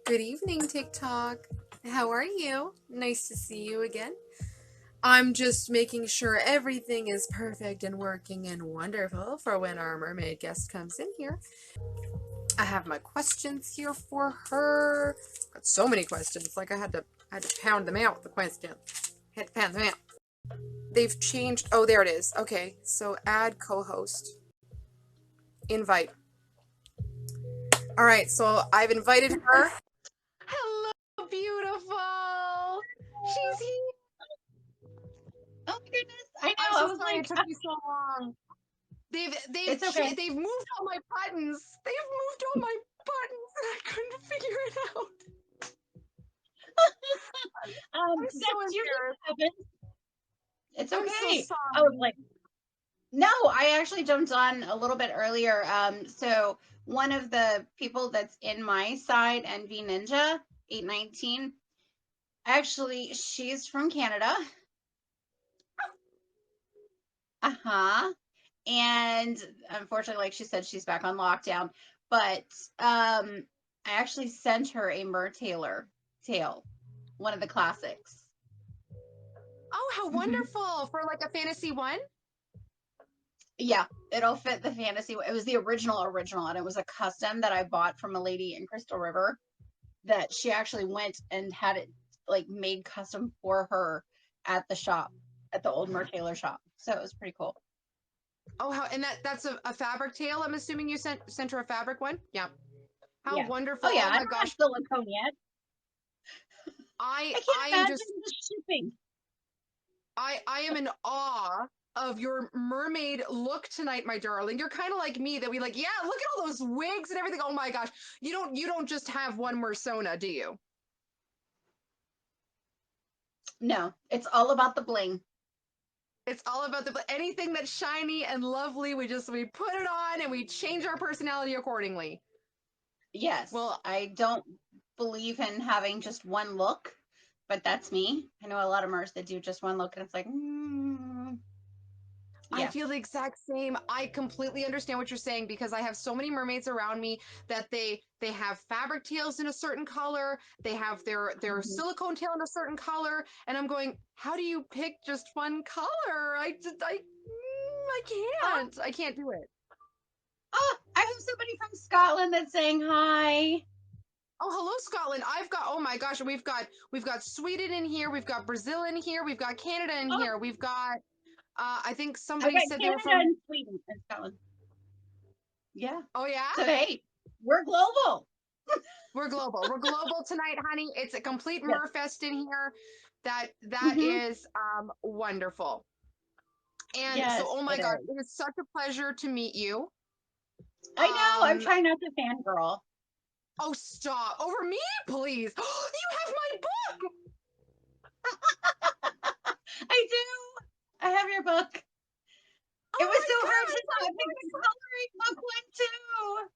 Good evening, TikTok. How are you? Nice to see you again. I'm just making sure everything is perfect and working and wonderful for when our mermaid guest comes in here. I have my questions here for her. Got so many questions, like I had to pound them out. The questions, had to pound them out. They've changed. Oh, there it is. Okay, so add co-host, invite. All right, so I've invited her. Hello, beautiful. She's here. Oh my goodness. I I'm know. I so was sorry it like, took me so long. it's okay. They've moved all my buttons. They've moved all my buttons and I couldn't figure it out. I'm so That's usually embarrassed. what happens. It's I'm so okay. I was sorry. like, no, I actually jumped on a little bit earlier. So one of the people that's in my side, NV Ninja 819, actually, she's from Canada. Uh-huh. And unfortunately, like she said, she's back on lockdown. But I actually sent her a Taylor tale, one of the classics. Oh, how Mhm. wonderful for like a fantasy one. Yeah, it'll fit the fantasy. It was the original, and it was a custom that I bought from a lady in Crystal River that she actually went and had it like made custom for her at the shop, at the old Taylor shop. So it was pretty cool. Oh, how and that's a fabric tail. I'm assuming you sent her a fabric one. Yeah. How Yeah. wonderful. Oh yeah, Oh I my don't have gosh. silicone yet. I I can't I am just imagine the shipping. I am in awe of your mermaid look tonight, my darling. You're kind of like me that we like, yeah, look at all those wigs and everything. Oh my gosh. You don't just have one persona, do you? No, it's all about the bling. It's all about anything that's shiny and lovely, we put it on and we change our personality accordingly. Yes, Well, I don't believe in having just one look, but that's me. I know a lot of MERS that do just one look, and it's like, I yeah. feel the exact same. I completely understand what you're saying because I have so many mermaids around me that they have fabric tails in a certain color, they have their Mhm. silicone tail in a certain color, and I'm going, how do you pick just one color? I Oh, can't. I can't do it. oh, I have somebody from Scotland that's saying hi. Oh, hello, Scotland. Oh my gosh, we've got Sweden in here, we've got Brazil in here, we've got Canada in Oh, here, we've got I think I somebody got said they were Canada from. and Sweden and Scotland. Yeah. Oh yeah? So hey, we're global. We're global. We're global tonight, honey. It's a complete Yes. Merfest in here. That Hmm. is wonderful. And so, Yes, oh my it gosh, is. it is such a pleasure to meet you. I know. I'm Um, trying not to fangirl. oh stop. Over me, please. You have my book. I do. I have your book. It Oh was my so hard to gosh, not my pick the books. coloring book one too.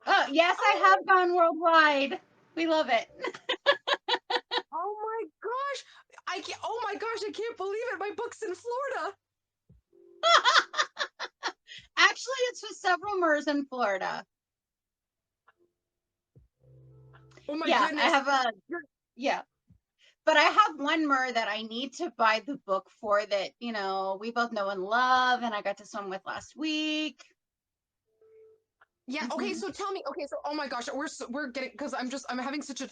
Oh, yes, I Oh have gone worldwide. We love it. oh my gosh. Oh my gosh, I can't believe it. My book's in Florida. Actually, it's with several MERS in Florida. Oh my Yeah, I goodness. have a, yeah. But I have one MER that I need to buy the book for that, we both know and love, and I got to swim with last week. Yeah. Okay. Hmm. So tell me. Okay. So oh my gosh, we're getting because I'm having such a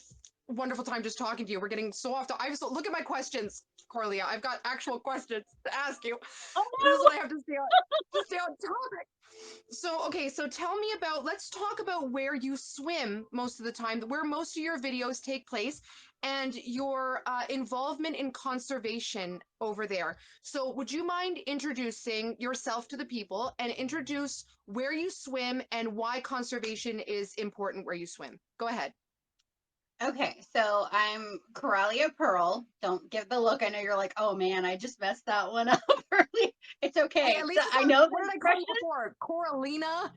wonderful time just talking to you. We're getting so off. Look at my questions, Corlia. I've got actual questions to ask you. This is Oh what I have to stay on topic. So okay. So tell me about. Let's talk about where you swim most of the time, where most of your videos take place, and your involvement in conservation over there. So, would you mind introducing yourself to the people and introduce where you swim and why conservation is important where you swim? Go ahead. no. Okay, so I'm CoraliaPearl. Don't give the look. I know you're like, oh man, I just messed that one up early. It's Hey, okay. at So least it's I not. know What the did I call you expression. before? Coralina?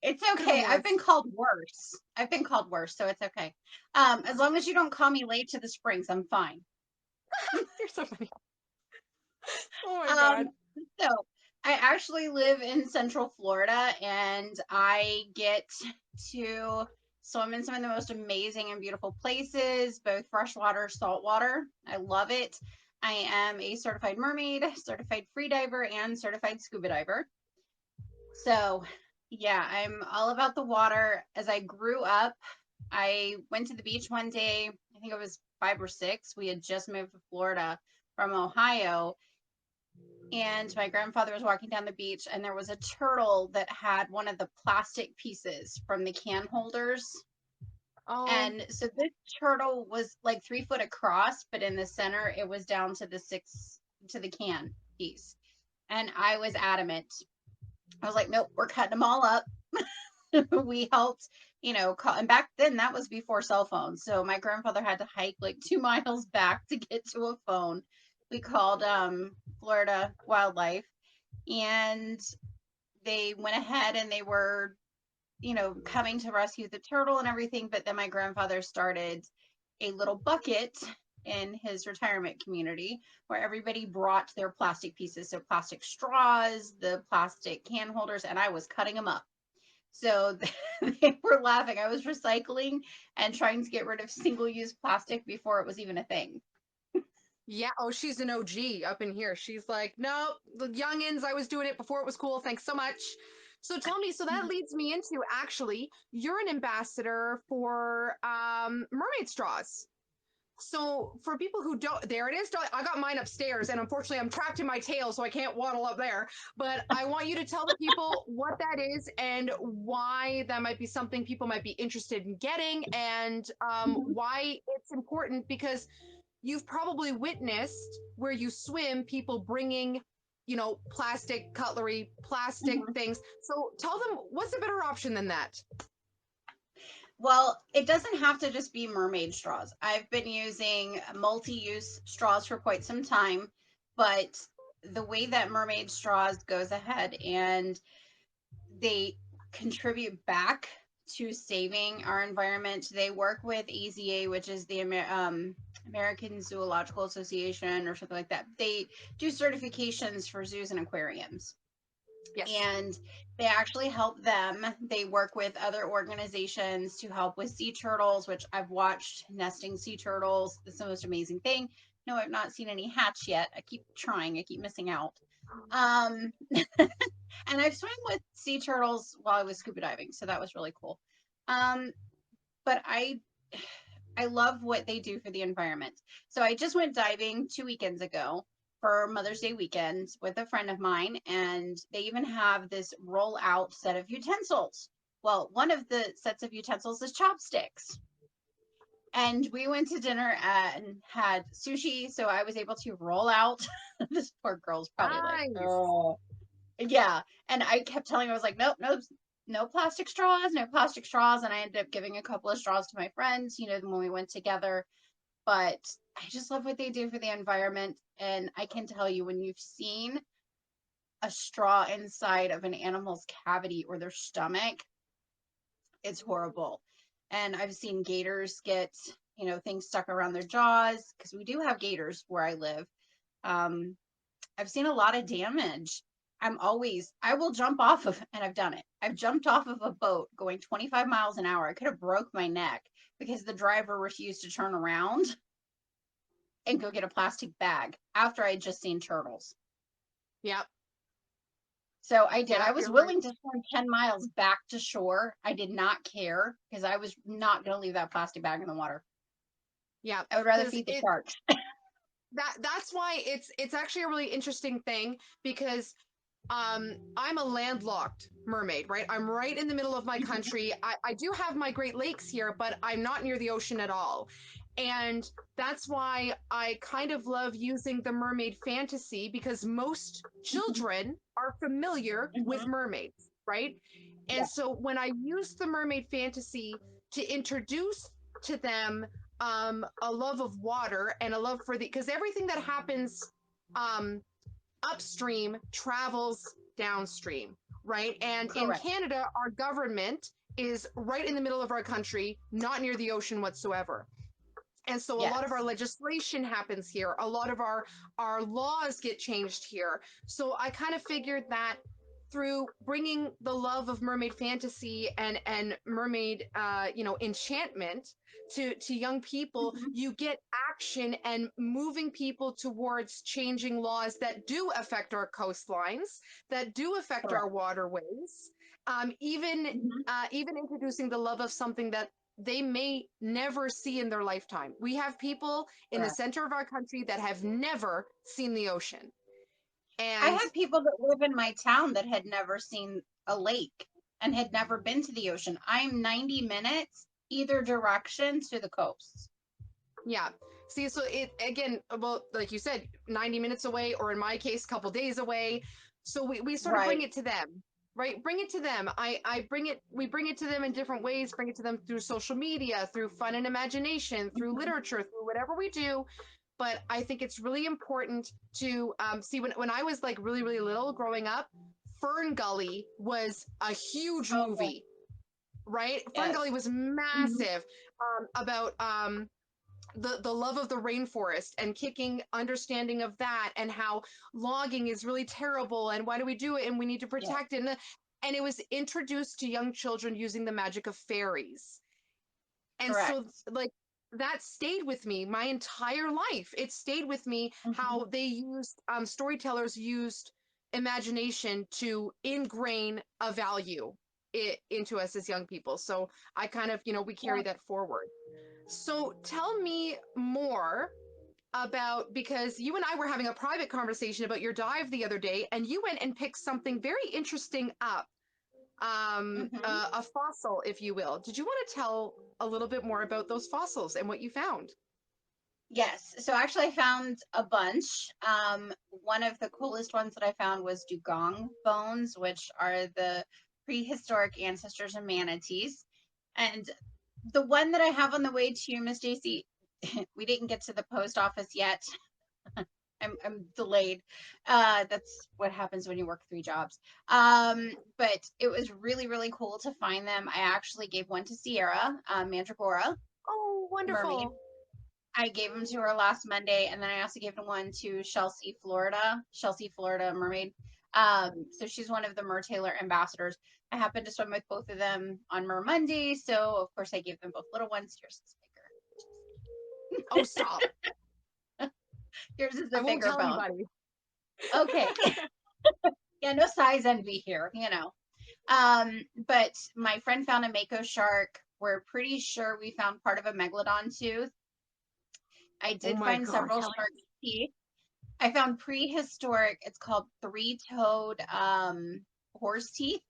It's Could have been okay. I've worse. been called worse. I've been called worse, so it's okay. As long as you don't call me late to the springs, I'm fine. You're so funny. Oh my God. Um, so I actually live in Central Florida, and I get to So I'm in some of the most amazing and beautiful places, both freshwater, saltwater. I love it. I am a certified mermaid, certified free diver, and certified scuba diver. So, yeah, I'm all about the water. As I grew up, I went to the beach one day. I think I was 5 or 6. We had just moved to Florida from Ohio, and my grandfather was walking down the beach, and there was a turtle that had one of the plastic pieces from the can holders. Oh, And so this turtle was like 3 foot across, but in the center, it was down to the six to the can piece. And I was adamant. I was like, nope, we're cutting them all up. We helped, call, and back then that was before cell phones. So my grandfather had to hike like 2 miles back to get to a phone. We called Florida Wildlife, and they went ahead and they were, coming to rescue the turtle and everything. But then my grandfather started a little bucket in his retirement community where everybody brought their plastic pieces. So plastic straws, the plastic can holders, and I was cutting them up. So they were laughing. I was recycling and trying to get rid of single use plastic before it was even a thing. yeah. Oh, she's an OG up in here. She's like, no, the youngins, I was doing it before it was cool. Thanks so much. So tell me, so that leads me into actually, you're an ambassador for mermaid straws. So for people who don't, there it is. I got mine upstairs, and unfortunately, I'm trapped in my tail, so I can't waddle up there. But I want you to tell the people what that is and why that might be something people might be interested in getting, and why it's important because you've probably witnessed where you swim people bringing, plastic cutlery, plastic things. So tell them what's a better option than that. Well, it doesn't have to just be mermaid straws. I've been using multi use straws for quite some time, but the way that mermaid straws goes ahead and they contribute back to saving our environment. They work with AZA, which is the American Zoological Association or something like that. They do certifications for zoos and aquariums. Yes. And they actually help them. They work with other organizations to help with sea turtles, which I've watched nesting sea turtles. It's the most amazing thing. No, I've not seen any hatch yet. I keep trying, I keep missing out. Um, and I've swam with sea turtles while I was scuba diving, so that was really cool. Um, but I love what they do for the environment. So I just went diving 2 weekends ago for Mother's Day weekend with a friend of mine, and they even have this roll out set of utensils. Well, one of the sets of utensils is chopsticks. And we went to dinner and had sushi, so I was able to roll out. This poor girl's probably like, Nice. oh, yeah. And I kept telling her, I was like, nope, nope, no plastic straws, no plastic straws. And I ended up giving a couple of straws to my friends, when we went together. But I just love what they do for the environment. And I can tell you, when you've seen a straw inside of an animal's cavity or their stomach, it's horrible. And I've seen gators get, things stuck around their jaws because we do have gators where I live. Um, I've seen a lot of damage. I will jump off of, and I've done it. I've jumped off of a boat going 25 miles an hour. I could have broke my neck because the driver refused to turn around and go get a plastic bag after I had just seen turtles. Yep. So I did. I Yep. was You're right. willing to swim 10 miles back to shore. I did not care because I was not going to leave that plastic bag in the water. Yeah, I would rather because feed the it sharks. that's why it's actually a really interesting thing because I'm a landlocked mermaid, right? I'm right in the middle of my country. I do have my Great Lakes here, but I'm not near the ocean at all. And that's why I kind of love using the mermaid fantasy because most children are familiar with Mm-hmm. mermaids, right? And Yeah. so when I use the mermaid fantasy to introduce to them a love of water and a love for the because everything that happens um, upstream travels downstream, right? And in Correct. Canada, our government is right in the middle of our country, not near the ocean whatsoever. And so a lot of our Yes. legislation happens here. A lot of our laws get changed here. So I kind of figured that through bringing the love of mermaid fantasy and mermaid enchantment to young people, Mhm. you get action and moving people towards changing laws that do affect our coastlines, that do affect our Correct. waterways, even Mhm. even introducing the love of something that they may never see in their lifetime. We have people in the Correct. center of our country that have never seen the ocean. I And had people that live in my town that had never seen a lake and had never been to the ocean. I'm 90 minutes either direction to the coast. yeah. See, so it again, well, like you said, 90 minutes away, or in my case, a couple days away. So we sort of bring Right. it to them, right? Bring it to them. I bring it, we bring it to them in different ways, bring it to them through social media, through fun and imagination, through Mhm. literature, through whatever we do. But I think it's really important to see when I was like really, really little growing up, Fern Gully was a huge Oh, movie, right? Fern yes. Gully was Mhm. massive, about the love of the rainforest and kicking understanding of that, and how logging is really terrible and why do we do it and we need to Yeah. protect it, and it was introduced to young children using the magic of fairies. And so Correct. like that stayed with me my entire life. It stayed with me Mhm. how they used storytellers used imagination to ingrain a value into us as young people. So I kind of, we carry Yeah. that forward. So tell me more about, because you and I were having a private conversation about your dive the other day, and you went and picked something very interesting up, Mhm. a fossil, if you will. Did you want to tell a little bit more about those fossils and what you found? Yes. So actually, I found a bunch. One of the coolest ones that I found was dugong bones, which are the prehistoric ancestors of manatees. And the one that I have on the way to you, Miss Jacy, we didn't get to the post office yet. I'm delayed. That's what happens when you work three jobs. But it was really, really cool to find them. I actually gave one to Sierra, Mandragora Oh, mermaid. wonderful. I gave them to her last Monday, and then I also gave one to Chelsea, Florida mermaid. So she's one of the Mer Taylor ambassadors. I happened to swim with both of them on Mer Monday, so of course I gave them both little ones. Yours is Oh, stop. bigger. Yours is I the won't bigger tell bone. anybody. Okay, yeah, no size envy here, you know. But my friend found a mako shark. We're pretty sure we found part of a megalodon tooth. I Oh did my find God, several Kelly. shark teeth. I found prehistoric, it's called three-toed horse teeth.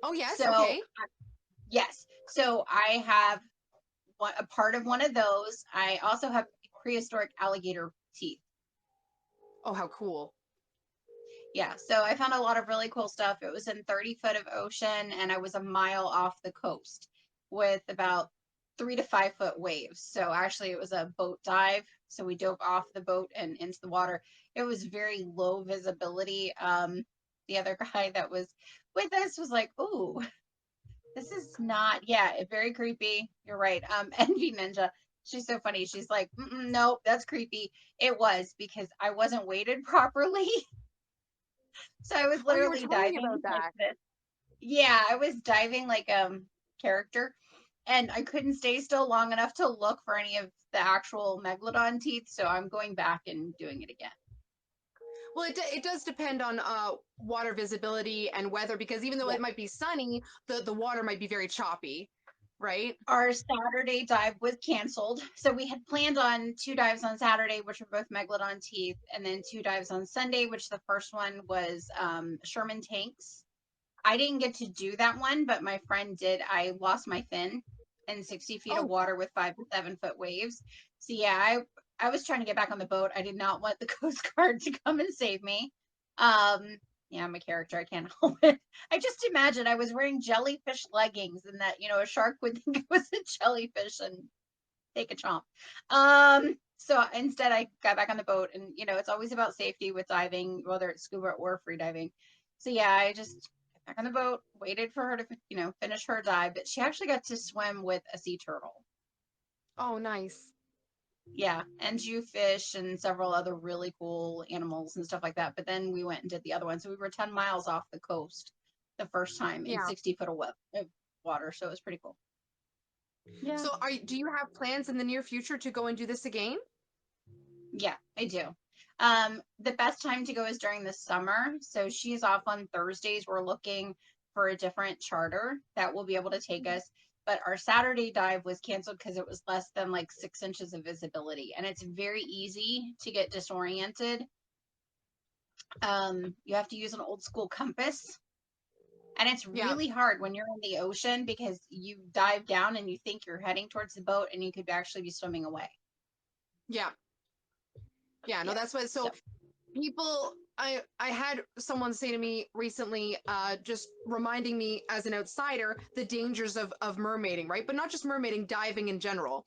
Oh, yes. So, Okay. yes. So I have a part of one of those. I also have prehistoric alligator teeth. Oh, how cool. Yeah, so I found a lot of really cool stuff. It was in 30 foot of ocean, and I was a mile off the coast with about 3 to 5 foot waves. So actually, it was a boat dive. So we dove off the boat and into the water. It was very low visibility. The other guy that was with us was like, "Ooh, this is not, yeah, very creepy." You're right. Envy Ninja. She's so funny. She's like, "Nope, that's creepy." It was because I wasn't weighted properly. So I was Oh, you were literally telling me diving about like that. this. Yeah, I was diving like character, and I couldn't stay still long enough to look for any of the actual megalodon teeth, so I'm going back and doing it again. Well, it does depend on water visibility and weather, because even though Yeah. it might be sunny, the water might be very choppy, right? Our Saturday dive was canceled. So we had planned on two dives on Saturday, which were both megalodon teeth, and then two dives on Sunday, which the first one was Sherman tanks. I didn't get to do that one, but my friend did. I lost my fin in 60 feet of Oh, water with 5 to 7 foot waves. So yeah, I was trying to get back on the boat. I did not want the Coast Guard to come and save me. Yeah, I'm a character. I can't help it. I just imagine I was wearing jellyfish leggings and that, a shark would think it was a jellyfish and take a chomp. So instead I got back on the boat, and it's always about safety with diving, whether it's scuba or free diving. So yeah, I just got back on the boat, waited for her to, finish her dive, but she actually got to swim with a sea turtle. oh, nice. Yeah, and Jewfish and several other really cool animals and stuff like that. But then we went and did the other one. So we were 10 miles off the coast the first time in Yeah. 60 foot of water. So it was pretty cool. Yeah. So do you have plans in the near future to go and do this again? Yeah, I do. The best time to go is during the summer. So she's off on Thursdays. We're looking for a different charter that will be able to take us. But our Saturday dive was canceled because it was less than like 6 inches of visibility. And it's very easy to get disoriented. You have to use an old school compass. And it's Yeah. really hard when you're in the ocean because you dive down and you think you're heading towards the boat and you could actually be swimming away. Yeah. Yeah. No, Yeah. that's what. So, So people, I had someone say to me recently, just reminding me as an outsider the dangers of mermaiding, right? But not just mermaiding, diving in general.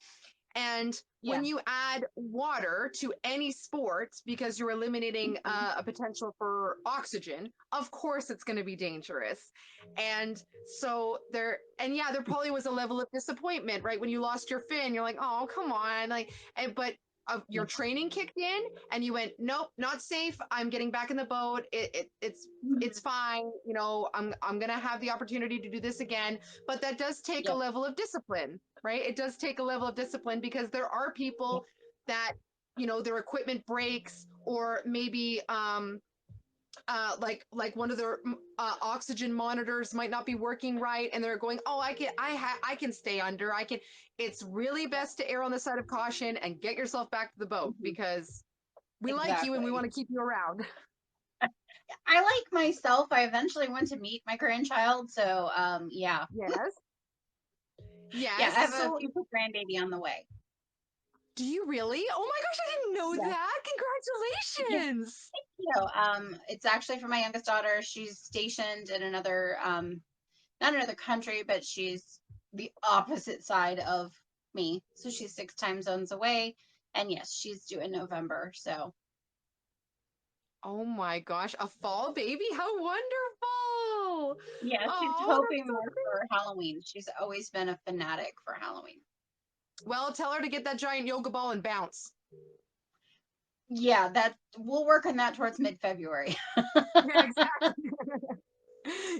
And yeah. when you add water to any sport because you're eliminating Mhm. a potential for oxygen, of course it's going to be dangerous. And so and yeah, there probably was a level of disappointment, right? When you lost your fin, you're like, oh, come on. But your Yeah. training kicked in and you went, nope, not safe. I'm getting back in the boat. It's Mhm. fine. I'm going to have the opportunity to do this again. But that does take a Yep. level of discipline, right? It does take a level of discipline because there are Yep. people that, their equipment breaks or maybe like one of their oxygen monitors might not be working right and they're going, oh, I can stay under, I can. It's really Yep. best to err on the side of caution and get yourself back to the boat Mhm. because we like you and we want Exactly. to keep you around. I like myself. I eventually went to meet my grandchild. So, yeah. Yes. Yeah, Yes. I have a So future grandbaby on the way. do you really? Oh my gosh, I didn't know Yeah. that. Yeah. Congratulations. It's actually for my youngest daughter. She's stationed in another, not another country, but she's the opposite side of me. So she's 6 time zones away. And yes, she's due in November. So Oh my gosh, a fall baby? How wonderful! yeah, she's Oh, that's hoping so more great. for Halloween. She's always been a fanatic for Halloween. Well, tell her to get that giant yoga ball and bounce. Yeah, that we'll work on that towards mid-February. Yeah, exactly.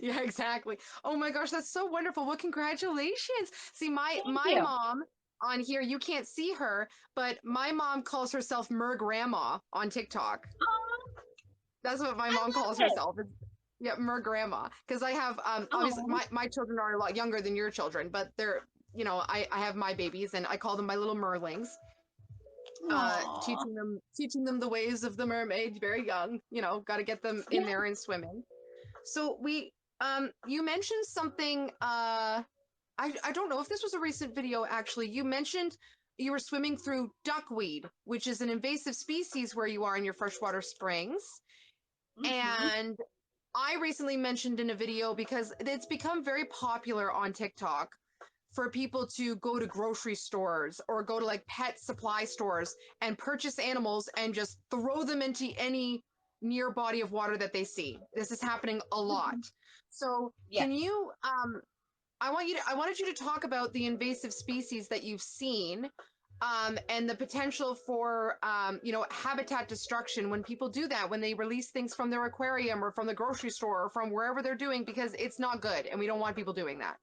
Yeah, exactly. Oh my gosh, that's so wonderful. Well, congratulations. See, my Thank my you. mom on here, you can't see her, but my mom calls herself Mer Grandma on TikTok. That's what my I mom calls love it. herself. Yeah, Mer Grandma. Because I have obviously Oh, my children are a lot younger than your children, but they're I have my babies and I call them my little merlings. aw. Teaching them the ways of the mermaid very young. Got to get them Yeah. in there and swimming. So you mentioned something. I don't know if this was a recent video actually. You mentioned you were swimming through duckweed, which is an invasive species where you are in your freshwater springs. Hmm. And I recently mentioned in a video because it's become very popular on TikTok for people to go to grocery stores or go to like pet supply stores and purchase animals and just throw them into any near body of water that they see. This is happening a lot. So, Yeah. can you I wanted you to talk about the invasive species that you've seen, and the potential for, habitat destruction when people do that, when they release things from their aquarium or from the grocery store or from wherever they're doing, because it's not good and we don't want people doing that.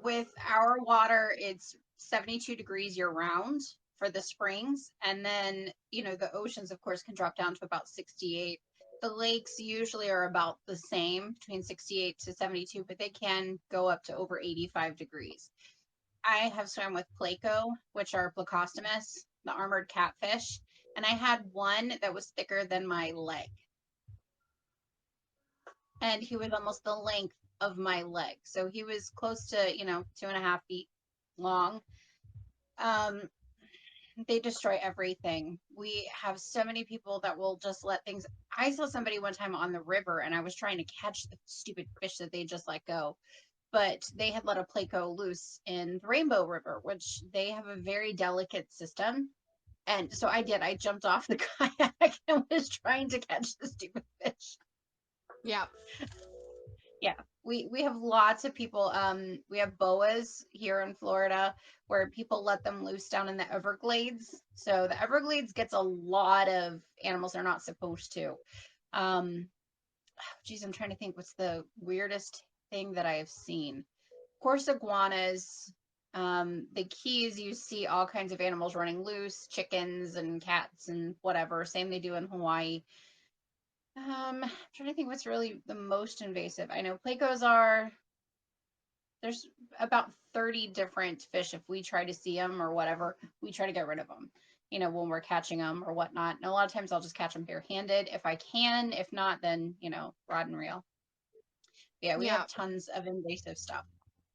With our water, it's 72 degrees year round for the springs. And then, the oceans, of course, can drop down to about 68. The lakes usually are about the same, between 68 to 72, but they can go up to over 85 degrees. I have swam with Placo, which are Plecostomus, the armored catfish. And I had one that was thicker than my leg. And he was almost the length of my leg. So he was close to, 2.5 feet long. Um, they destroy everything. We have so many people that will just let things. I saw somebody one time on the river and I was trying to catch the stupid fish that they just let go. But they had let a Placo loose in the Rainbow River, which they have a very delicate system. And so I did. I jumped off the kayak and was trying to catch the stupid fish. Yeah. Yeah, we have lots of people. We have boas here in Florida where people let them loose down in the Everglades. So the Everglades gets a lot of animals they're not supposed to. Um, Geez, I'm trying to think what's the weirdest thing that I have seen. Of course, iguanas. The Keys, you see all kinds of animals running loose, chickens and cats and whatever. Same they do in Hawaii. I'm trying to think what's really the most invasive. I know plecos are. There's about 30 different fish. If we try to see them or whatever, we try to get rid of them. You know, when we're catching them or whatnot. And a lot of times I'll just catch them barehanded if I can. If not, then rod and reel. Yeah, we Yeah, have tons of invasive stuff,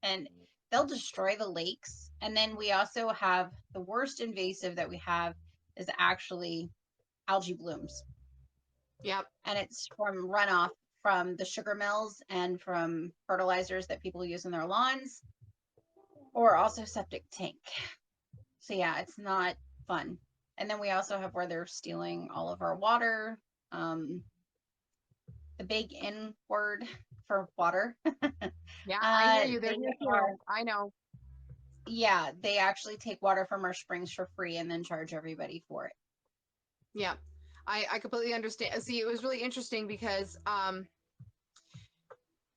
and they'll destroy the lakes. And then we also have the worst invasive that we have is actually algae blooms, yeah, and it's from runoff from the sugar mills and from fertilizers that people use in their lawns or also septic tank. So yeah, it's not fun. And then we also have where they're stealing all of our water. Um, the big N word for water. yeah. I hear you. They're They here are, too. I know. yeah, they actually take water from our springs for free and then charge everybody for it. Yeah, I completely understand. See, it was really interesting because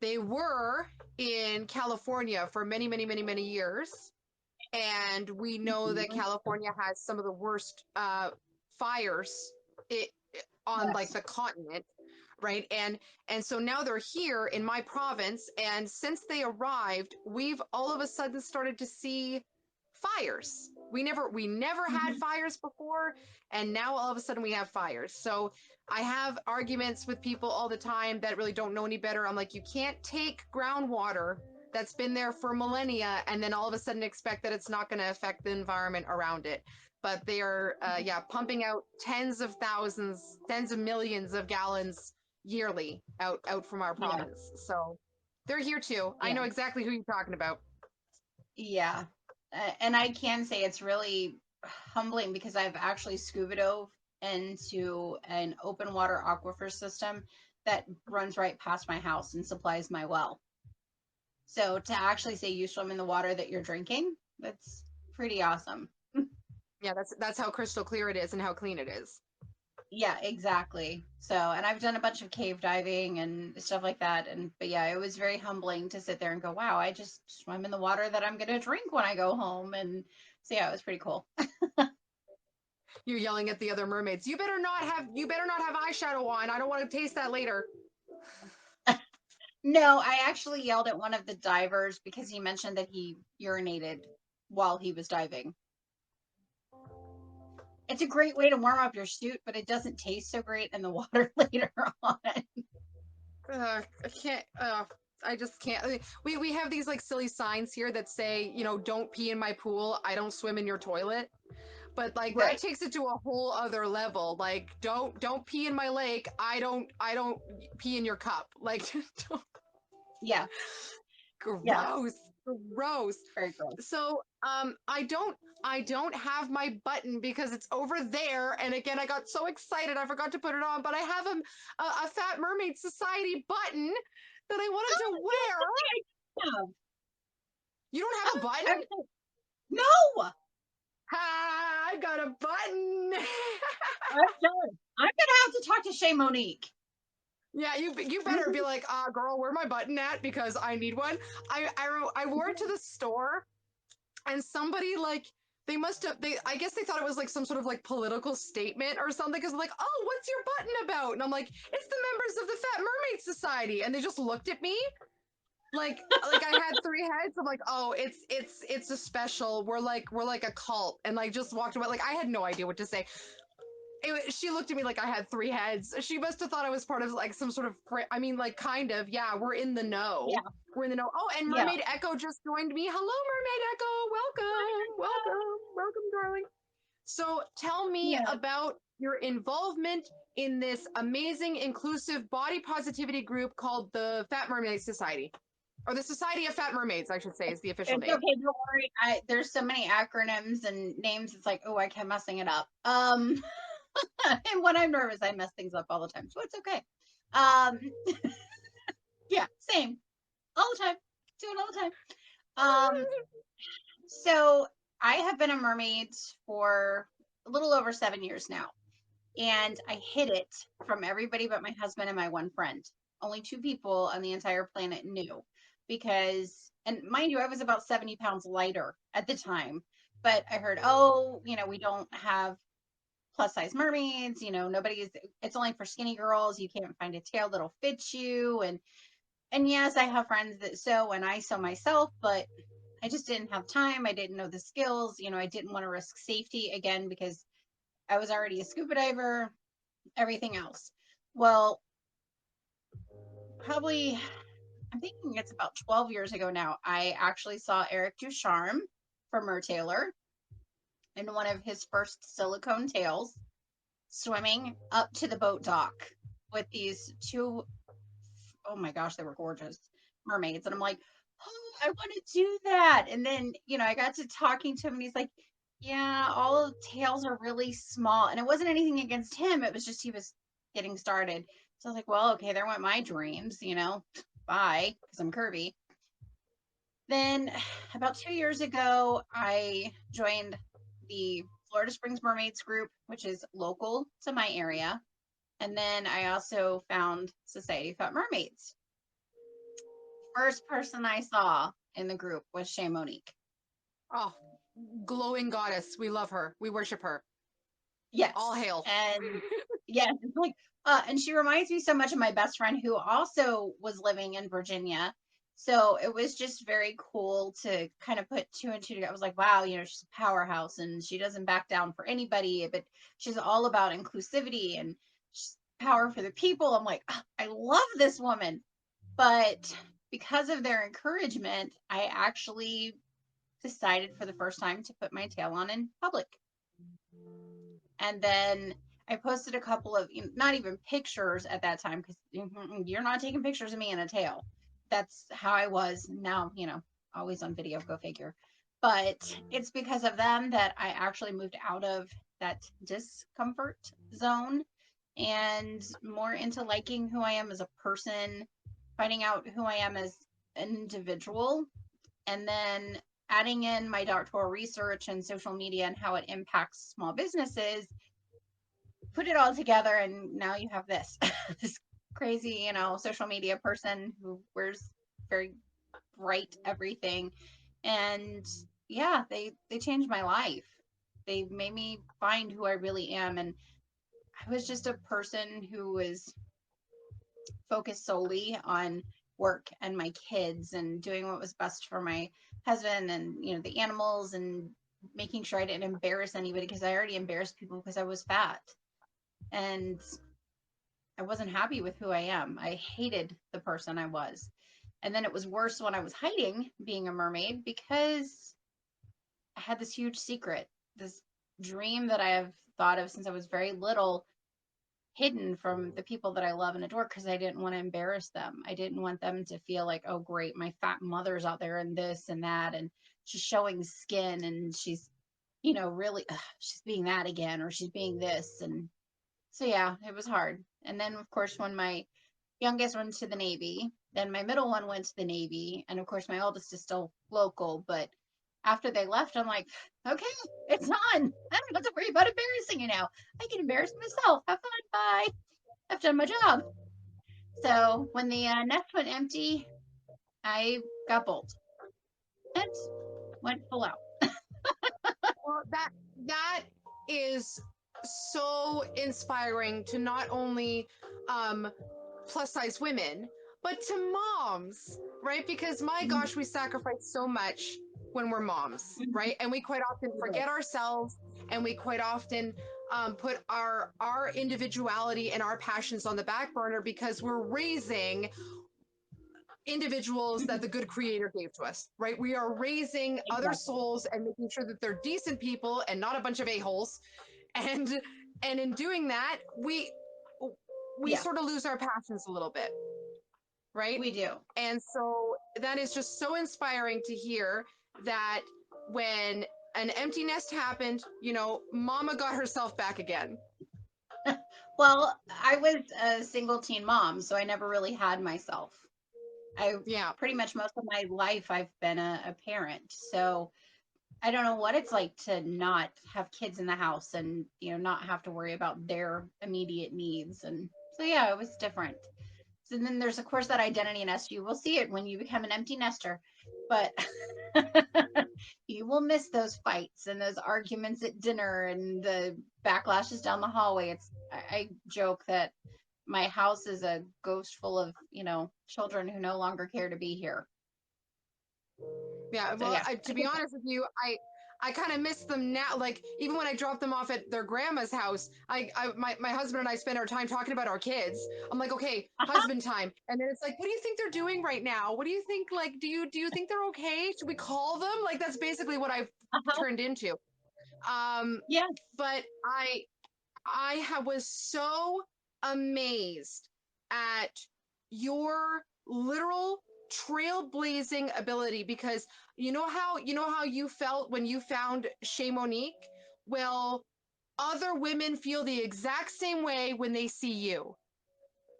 they were in California for many, many, many, many years, and we know that Mhm. California has some of the worst fires it, on like Yes. the continent, right? And so now they're here in my province, and since they arrived, we've all of a sudden started to see fires. We never had Mhm. fires before, and now all of a sudden we have fires. So I have arguments with people all the time that really don't know any better. I'm like, you can't take groundwater that's been there for millennia and then all of a sudden expect that it's not going to affect the environment around it. But they are, yeah, pumping out tens of thousands, tens of millions of gallons yearly out from our Yeah. province. So they're here too. I Yeah. know exactly who you're talking about. Yeah. And I can say it's really humbling because I've actually scuba dove into an open water aquifer system that runs right past my house and supplies my well. So to actually say you swim in the water that you're drinking, that's pretty awesome. Yeah, that's how crystal clear it is and how clean it is. Yeah, exactly. So, and I've done a bunch of cave diving and stuff like that. But yeah, it was very humbling to sit there and go, wow, I just swim in the water that I'm going to drink when I go home. And so, yeah, it was pretty cool. You're yelling at the other mermaids. You better not have eyeshadow on. I don't want to taste that later. No, I actually yelled at one of the divers because he mentioned that he urinated while he was diving. It's a great way to warm up your suit, but it doesn't taste so great in the water later on. I can't. I just can't. We have these like silly signs here that say, don't pee in my pool. I don't swim in your toilet. But like that Right. takes it to a whole other level. Like don't pee in my lake. I don't pee in your cup. Like Yeah. Yeah. gross, gross. Very gross. So I don't have my button because it's over there. And again, I got so excited I forgot to put it on. But I have a Fat Mermaid Society button that I wanted Oh, to that's wear. something I have. You don't have a Oh, button? everything. No, Ha! I got a button. I'm done. I'm gonna have to talk to Shay Monique. Yeah, you better be like, girl, where my button at? Because I need one. I wore it to the store, and somebody like they must have I guess they thought it was like some sort of like political statement or something because like, oh, what's your button about? And I'm like, it's the members of the Fat Mermaid Society, and they just looked at me like I had three heads. I'm like, oh, it's a special. We're like a cult, and like just walked away. Like I had no idea what to say. She looked at me like I had three heads. She must have thought I was part of like some sort of. I mean, like kind of. Yeah, we're in the know. Yeah, We're in the know. Oh, and yeah. Mermaid Echo just joined me. Hello, Mermaid Echo. Welcome, welcome, welcome, darling. So tell me Yeah. about your involvement in this amazing, inclusive body positivity group called the Fat Mermaid Society, or the Society of Fat Mermaids, I should say, is the official It's name. okay, don't worry. There's so many acronyms and names. It's like, oh, I kept messing it up. And when I'm nervous, I mess things up all the time, so it's okay. Um, Yeah, same. All the time. Do it all the time. Um, so I have been a mermaid for a little over 7 years now. And I hid it from everybody but my husband and my one friend. Only two people on the entire planet knew because, and mind you, I was about 70 pounds lighter at the time. But I heard, oh, we don't have plus size mermaids. Nobody's, it's only for skinny girls. You can't find a tail that'll fit you. And yes, I have friends that sew and I sew myself, but I just didn't have time. I didn't know the skills. I didn't want to risk safety again because I was already a scuba diver, everything else. Well, probably, I'm thinking it's about 12 years ago now, I actually saw Eric Ducharme from Mertailor in one of his first silicone tails swimming up to the boat dock with these two, oh my gosh, they were gorgeous mermaids. And I'm like, oh, I want to do that. And then, I got to talking to him and he's like, yeah, all of tails are really small. And it wasn't anything against him. It was just he was getting started. So I was like, well, okay, there went my dreams, bye, because I'm curvy. Then about 2 years ago, I joined the Florida Springs Mermaids group, which is local to my area. And then I also found Society of Fat Mermaids. First person I saw in the group was Shay Monique. Oh, glowing goddess. We love her. We worship her. All Yes. hail. And yes, it's like, and she reminds me so much of my best friend who also was living in Virginia. So it was just very cool to kind of put two and two together. I was like, wow, she's a powerhouse and she doesn't back down for anybody, but she's all about inclusivity and power for the people. I'm like, oh, I love this woman. But because of their encouragement, I actually decided for the first time to put my tail on in public. And then I posted a couple of, not even pictures at that time, because you're not taking pictures of me in a tail. That's how I was. Now, always on video, go figure. But it's because of them that I actually moved out of that discomfort zone and more into liking who I am as a person, finding out who I am as an individual, and then adding in my doctoral research and social media and how it impacts small businesses, put it all together, and now you have this this crazy, social media person who wears very bright everything. And yeah, they changed my life. They made me find who I really am. And I was just a person who was focused solely on work and my kids and doing what was best for my husband and the animals, and making sure I didn't embarrass anybody, because I already embarrassed people because I was fat and I wasn't happy with who I am. I hated the person I was. And then it was worse when I was hiding being a mermaid, because I had this huge secret, this dream that I have thought of since I was very little, hidden from the people that I love and adore, because I didn't want to embarrass them. I didn't want them to feel like, oh, great, my fat mother's out there and this and that, and she's showing skin and she's, really, she's being that again, or she's being this. And so, yeah, it was hard. And then, of course, when my youngest went to the Navy, then my middle one went to the Navy. And of course, my oldest is still local. But after they left, I'm like, okay, it's on. I don't have to worry about embarrassing you now. I can embarrass myself. Have fun. Bye. I've done my job. So when the nest went empty, I got bold and went full out. Well, that is so inspiring to not only um, plus size women, but to moms, right? Because my gosh, we sacrifice so much when we're moms, right? And we quite often forget ourselves, and we quite often put our individuality and our passions on the back burner because we're raising individuals that the good creator gave to us, right? We are raising other Exactly. souls and making sure that they're decent people and not a bunch of a-holes. And and in doing that, we Yeah, sort of lose our passions a little bit, right? we do. And so that is just so inspiring to hear that when an empty nest happened, mama got herself back again. Well, I was a single teen mom, so I never really had myself. I Yeah. pretty much most of my life I've been a parent. So I don't know what it's like to not have kids in the house and, not have to worry about their immediate needs. And so, yeah, it was different. So then there's, of course, that identity nest. You will see it when you become an empty nester, but you will miss those fights and those arguments at dinner and the backlashes down the hallway. I joke that my house is a ghost full of, children who no longer care to be here. Yeah, So well, yeah, to be honest with you, I kind of miss them now. Like even when I drop them off at their grandma's house, my husband and I spend our time talking about our kids. I'm like, okay, husband time, and then it's like, what do you think they're doing right now? What do you think? Like, do you think they're okay? Should we call them? Like that's basically what I've uh-huh. turned into. Um, Yeah. but was so amazed at your literal trailblazing ability because you know how you felt when you found Chez Monique? Well, other women feel the exact same way when they see you.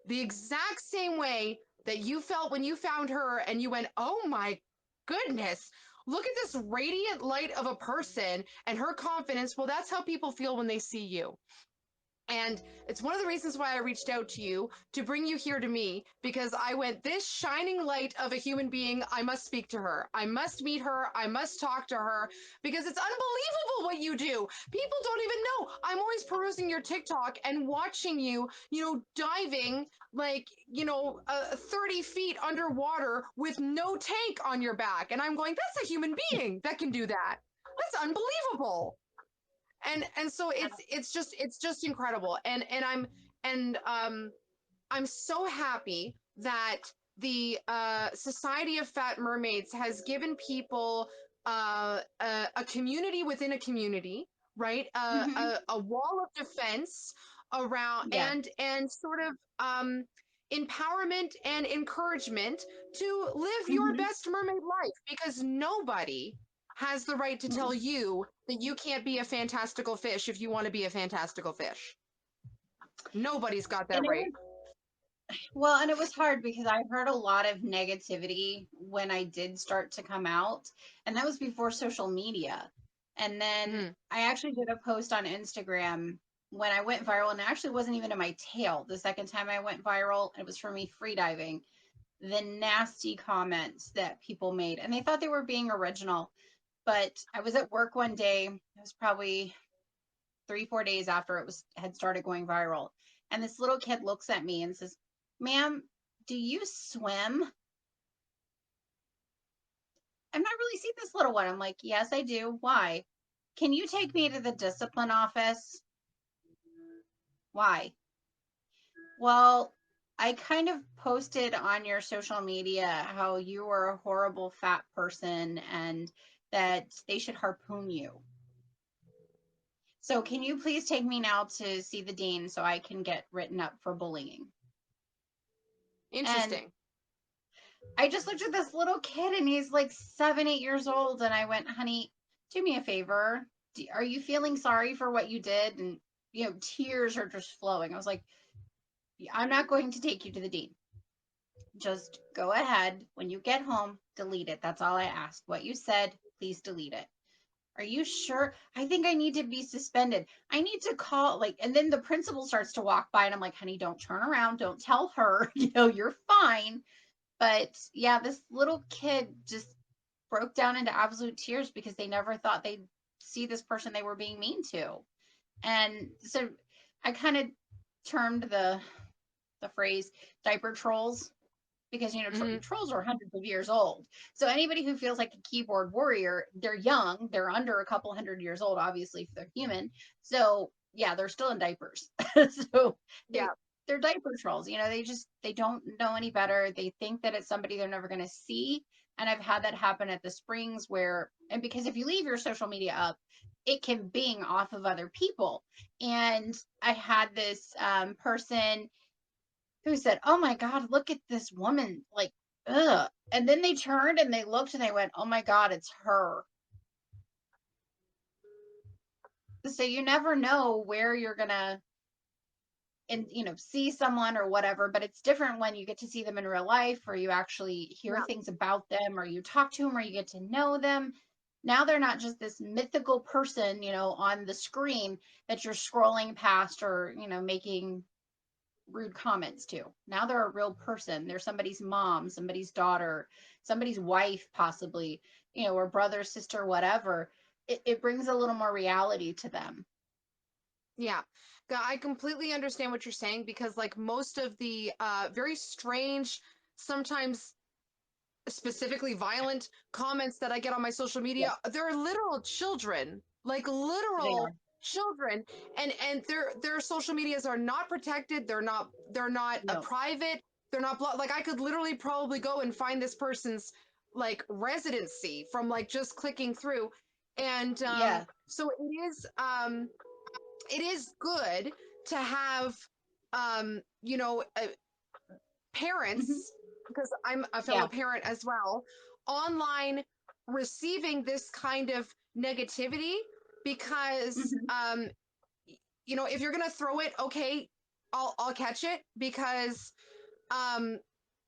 The exact same way that you felt when you found her and you went, "Oh my goodness. Look at this radiant light of a person and her confidence." Well, that's how people feel when they see you. And it's one of the reasons why I reached out to you to bring you here to me because I went, this shining light of a human being, I must speak to her. I must meet her. I must talk to her because it's unbelievable what you do. People don't even know. I'm always perusing your TikTok and watching you, diving like, 30 feet underwater with no tank on your back. And I'm going, that's a human being that can do that. That's unbelievable. And so it's just incredible and I'm so happy that the Society of Fat Mermaids has given people a community within a community, right? Hmm. A wall of defense around Yes. and sort of empowerment and encouragement to live your Hmm. best mermaid life because nobody has the right to tell you that you can't be a fantastical fish if you want to be a fantastical fish. Nobody's got And that right. and it was hard because I heard a lot of negativity when I did start to come out, and that was before social media. And then Mm-hmm. I actually did a post on Instagram when I went viral, and it actually wasn't even in my tail. The second time I went viral, it was for me freediving. The nasty comments that people made, and they thought they were being original. But I was at work one day. It was probably 3, 4 days after it was had started going viral. And this little kid looks at me and says, "Ma'am, do you swim?" I'm not really seeing this little one. I'm like, "Yes, I do. Why? Can you take me to the discipline office?" Why? Well, I kind of posted on your social media how you were a horrible fat person and that they should harpoon you. So can you please take me now to see the dean so I can get written up for bullying? And Interesting. I just looked at this little kid and he's like 7, 8 years old. And I went, "Honey, do me a favor. Are you feeling sorry for what you did?" And, tears are just flowing. I was like, "I'm not going to take you to the dean. Just go ahead. When you get home, delete it. That's all I ask. What you said, please delete it." "Are you sure? I think I need to be suspended. I need to call," like, and then the principal starts to walk by and I'm like, "Honey, don't turn around. Don't tell her, you're fine." But yeah, this little kid just broke down into absolute tears because they never thought they'd see this person they were being mean to. And so I kind of termed the phrase diaper trolls because Mm-hmm. trolls are hundreds of years old. So anybody who feels like a keyboard warrior, they're young, they're under a couple hundred years old, obviously, if they're human. So yeah, they're still in diapers. So they Yeah. they're diaper trolls. They don't know any better. They think that it's somebody they're never going to see. And I've had that happen at the springs and because if you leave your social media up, it can bing off of other people. And I had this person who said, "Oh my God, look at this woman." Like, ugh. And then they turned and they looked and they went, "Oh my God, it's her." So you never know where you're going to and see someone or whatever, but it's different when you get to see them in real life, or you actually hear Yeah. things about them, or you talk to them, or you get to know them. Now they're not just this mythical person, on the screen that you're scrolling past, or making rude comments to. Now they're a real person. They're somebody's mom, somebody's daughter, somebody's wife, possibly, or brother, sister, whatever. It brings a little more reality to them. Yeah. I completely understand what you're saying because like most of the very strange, sometimes specifically violent comments that I get on my social Yes, media, they're literal children, like they are. literal children, and their social medias are not protected. They're not a No. private. They're not like I could literally probably go and find this person's like residency from like just clicking through, and Yeah. so it is good to have Hmm. parents, because I'm a fellow Yeah. parent as well, online receiving this kind of negativity because Hmm. if you're gonna throw it, okay, I'll catch it because um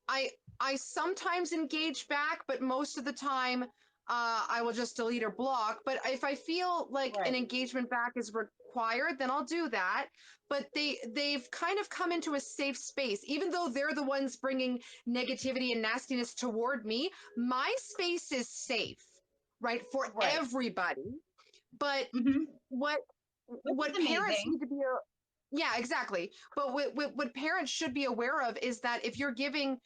I I sometimes engage back, but most of the time I will just delete or block. But if I feel like an Right. engagement back is required, then I'll do that. But they've kind of come into a safe space, even though they're the ones bringing negativity and nastiness toward me. My space is safe, right, for Right. everybody. But Hmm. what Which what is parents amazing. need to be yeah, exactly. But what parents should be aware of is that if you're giving,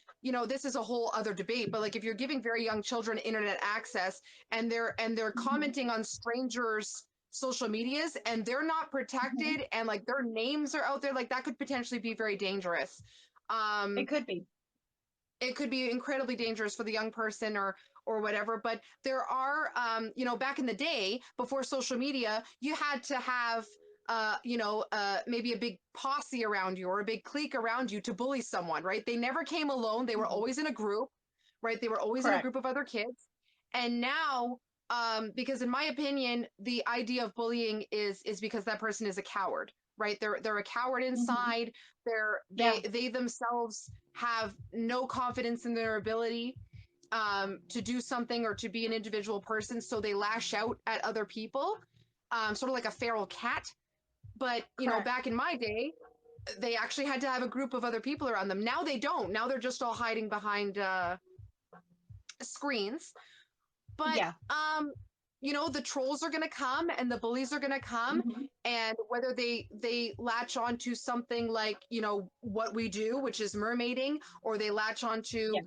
this is a whole other debate, but like if you're giving very young children internet access and they're Hmm. commenting on strangers' social medias and they're not Hmm. protected and like their names are out there, like that could potentially be very dangerous. It Um, could be. it could be incredibly dangerous for the young person or whatever. But there are back in the day before social media, you had to have maybe a big posse around you or a big clique around you to bully someone, right? They never came alone. They were Hmm. always in a group, right? They were always in a Correct. group of other kids. And now, because in my opinion, the idea of bullying is because that person is a coward, right? They're a coward Hmm. inside. Yeah. They themselves have no confidence in their ability to do something or to be an individual person, so they lash out at other people, sort of like a feral cat. But Correct. back in my day, they actually had to have a group of other people around them. Now they don't. Now they're just all hiding behind screens. But Yeah. the trolls are gonna come and the bullies are gonna come, Hmm. and whether they latch onto something like what we do, which is mermaiding, or they latch onto Yeah.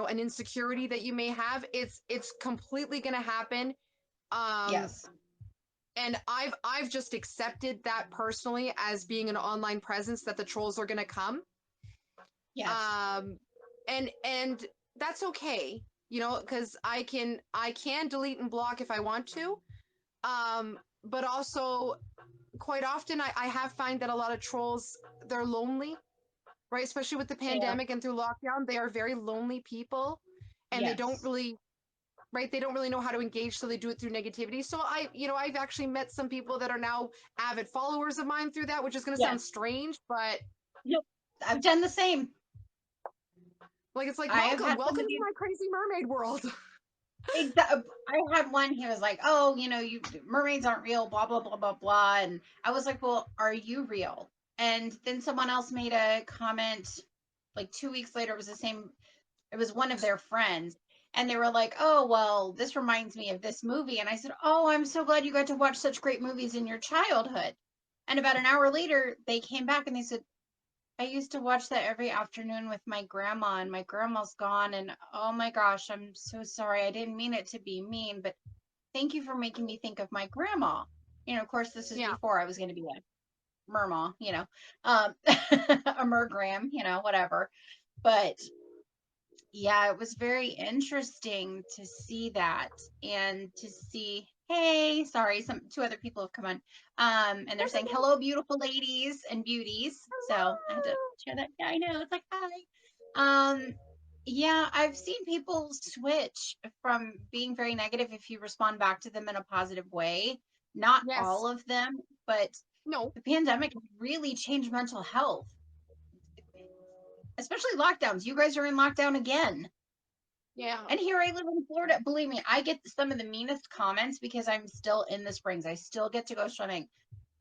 an insecurity that you may have, it's completely gonna happen. Um, Yes. and I've just accepted that personally as being an online presence that the trolls are gonna come. Yes. um and that's okay, because I can delete and block if I want to. But also quite often I have find that a lot of trolls, they're lonely, right? Especially with the They are. pandemic and through lockdown, they are very lonely people, and they don't Yes. really, right, they don't really know how to engage, so they do it through negativity. So I've actually met some people that are now avid followers of mine through that, which is going to Yes. sound strange, but Yep. I've done the same. like it's like I have welcome had welcome to somebody. my crazy mermaid world. I had one. He was like, "Oh, you mermaids aren't real." Blah blah blah blah blah. And I was like, "Well, are you real?" And then someone else made a comment. Like 2 weeks later, it was the same. It was one of their friends, and they were like, "Oh, well, this reminds me of this movie." And I said, "Oh, I'm so glad you got to watch such great movies in your childhood." And about an hour later, they came back and they said, I used to watch that every afternoon with my grandma, and my grandma's gone. And oh my gosh, I'm so sorry. I didn't mean it to be mean, but thank you for making me think of my grandma. Of course, this is Yeah. before I was going to be a merma, a mergram, whatever. But yeah, it was very interesting to see that, and to see, hey, sorry, some two other people have come on. And they're That's saying, okay. hello, beautiful ladies and beauties. So I had to Hello. share that. Yeah, I know. It's like, hi. Yeah, I've seen people switch from being very negative if you respond back to them in a positive way. Not Yes. all of them, but No. The pandemic really changed mental health, especially lockdowns. You guys are in lockdown again. Yeah. And here I live in Florida. Believe me, I get some of the meanest comments because I'm still in the springs. I still get to go swimming.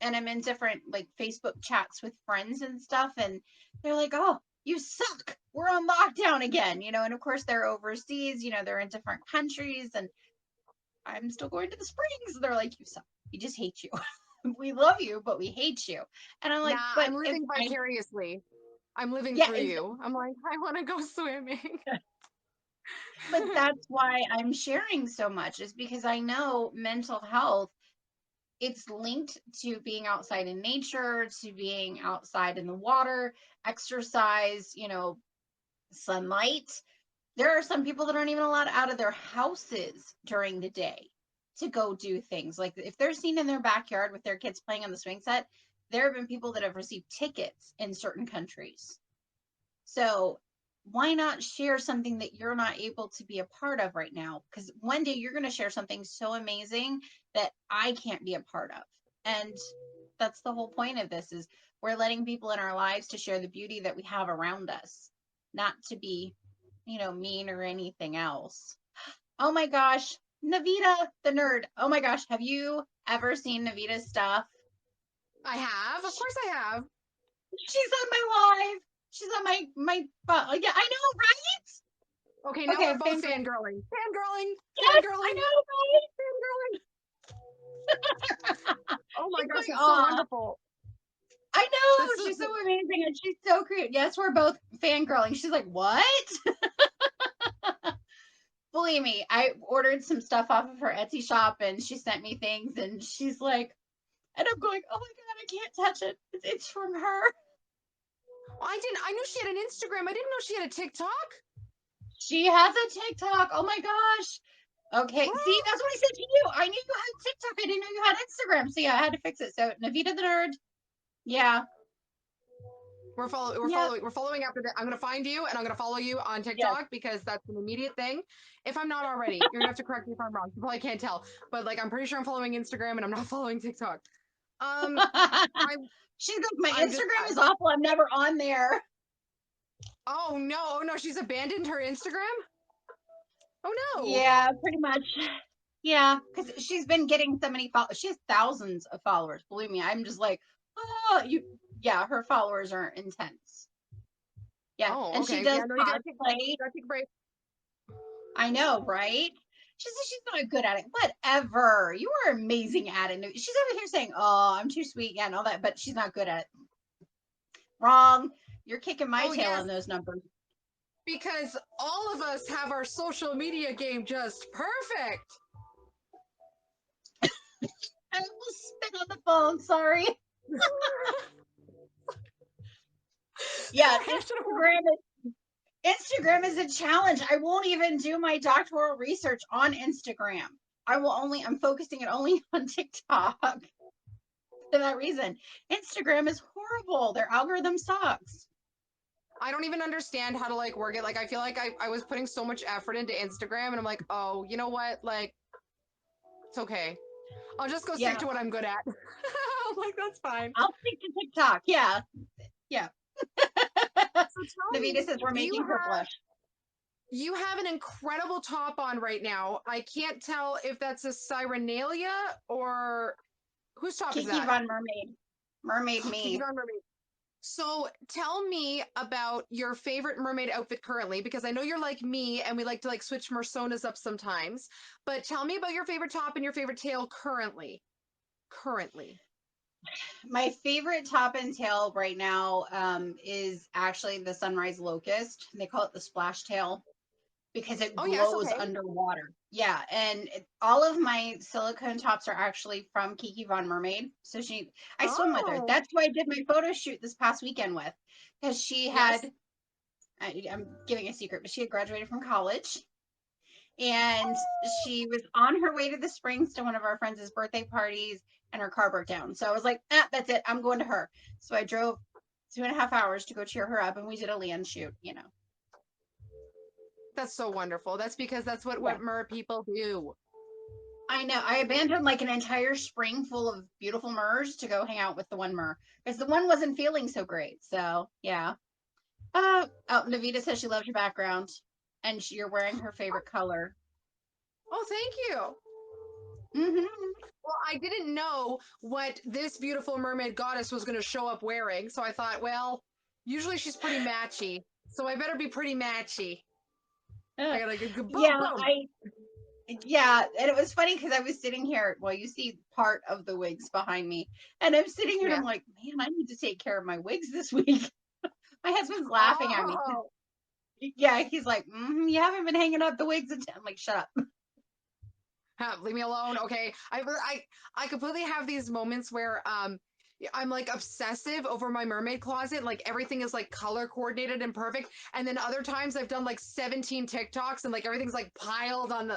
And I'm in different like Facebook chats with friends and stuff. And they're like, oh, you suck. We're on lockdown again. And of course they're overseas, they're in different countries. And I'm still going to the springs. They're like, you suck. We just hate you. We love you, but we hate you. And I'm like, Nah, but I'm if living I, vicariously. I'm living yeah, through you. I'm like, I want to go swimming. but that's why I'm sharing so much is because I know mental health, it's linked to being outside in nature, to being outside in the water, exercise, sunlight. There are some people that aren't even allowed out of their houses during the day to go do things. Like if they're seen in their backyard with their kids playing on the swing set, there have been people that have received tickets in certain countries. So why not share something that you're not able to be a part of right now? Because one day you're going to share something so amazing that I can't be a part of. And that's the whole point of this is we're letting people in our lives to share the beauty that we have around us, not to be, mean or anything else. Oh my gosh, Navita the nerd. Oh my gosh, have you ever seen Navita's stuff? I have. Of course I have. She's on my live. She's on my phone. Yeah, I know, Okay, right? now Okay, we're both fangirl. fangirling. Fangirling. Yes, I Fangirling. know, right? Fangirling. Oh my She's gosh, going, it's so aw. wonderful. I This know, is she's so amazing and she's so cute. Yes, we're both fangirling. She's like, what? Believe me, I ordered some stuff off of her Etsy shop and she sent me things and she's like, and I'm going, oh my God, I can't touch it. It's from her. I knew she had an Instagram. I didn't know she had a TikTok. She has a TikTok. Oh my gosh. Okay, see, that's what I said to you. I knew you had TikTok. I didn't know you had Instagram. So yeah, I had to fix it. So Navita the nerd. Yeah. Yeah. We're following after that. I'm gonna find you and I'm gonna follow you on Yes. TikTok because that's an immediate thing. If I'm not already, you're gonna have to correct me if I'm wrong. You probably can't tell, but like I'm pretty sure I'm following Instagram and I'm not following TikTok. Um, I She's like, my I'm just Instagram is awful. I'm never on there. oh no, oh no, she's abandoned her Instagram. Oh no. Yeah, pretty much. Yeah, because she's been getting so many followers. She has thousands of followers. Believe me, I'm just like, oh, you. Yeah, her followers are intense. Yeah, Oh and she okay. does Yeah, no, cosplay. you gotta take a break. I know, right? She says she's not good at it. Whatever. You are amazing at it. She's over here saying, "Oh, I'm too sweet," yeah, and all that, but she's not good at it. Wrong. You're kicking my Oh tail yes, on those numbers. because all of us have our social media game just perfect. I almost spit on the phone. Sorry. Yeah, Sorry, I should have. Instagram is a challenge. I won't even do my doctoral research on Instagram. I'm focusing it only on TikTok for that reason. Instagram is horrible. Their algorithm sucks. I don't even understand how to like work it. Like I feel like I was putting so much effort into Instagram and I'm like, oh, you know what? Like, it's okay. I'll just go stick Yeah, to what I'm good at. I'm like, that's fine. I'll stick to TikTok. Yeah, yeah. So tell Navita me, says we're making her blush. you have an incredible top on right now. I can't tell if that's a Cyrenalia or whose top is Kiki that? Von Mermaid. Mermaid Kiki me. Von Mermaid. So tell me about your favorite mermaid outfit currently, because I know you're like me and we like to like switch personas up sometimes. But tell me about your favorite top and your favorite tail currently. Currently. My favorite top and tail right now is actually the Sunrise Locust. They call it the splash tail because it Oh yes, glows okay. underwater. Yeah, and all of my silicone tops are actually from Kiki Von Mermaid. So I swim with her. Oh That's who I did my photo shoot this past weekend with, because yes. I'm giving a secret, but she had graduated from college, and she was on her way to the Springs to one of our friends' birthday parties, and her car broke down. So I was like, that's it. I'm going to her. So I drove 2.5 hours to go cheer her up, and we did a land shoot. That's so wonderful. That's because that's what Yeah. mer people do. I know. I abandoned like an entire spring full of beautiful mers to go hang out with the one mer because the one wasn't feeling so great. So yeah. Oh, Navita says she loves your background and you're wearing her favorite color. Oh, thank you. Mm-hmm. Well, I didn't know what this beautiful mermaid goddess was going to show up wearing, so I thought, well, usually she's pretty matchy, so I better be pretty matchy. I gotta go boom, Yeah, boom. yeah, and it was funny because I was sitting here. Well, you see part of the wigs behind me, and I'm sitting here and Yeah. I'm like, man, I need to take care of my wigs this week. My husband's laughing at me. Oh, Yeah, he's like, you haven't been hanging up the wigs. I'm like, shut up. leave me alone, okay? I completely have these moments where I'm like obsessive over my mermaid closet. Like everything is like color coordinated and perfect. And then other times I've done like 17 TikToks and like everything's like piled on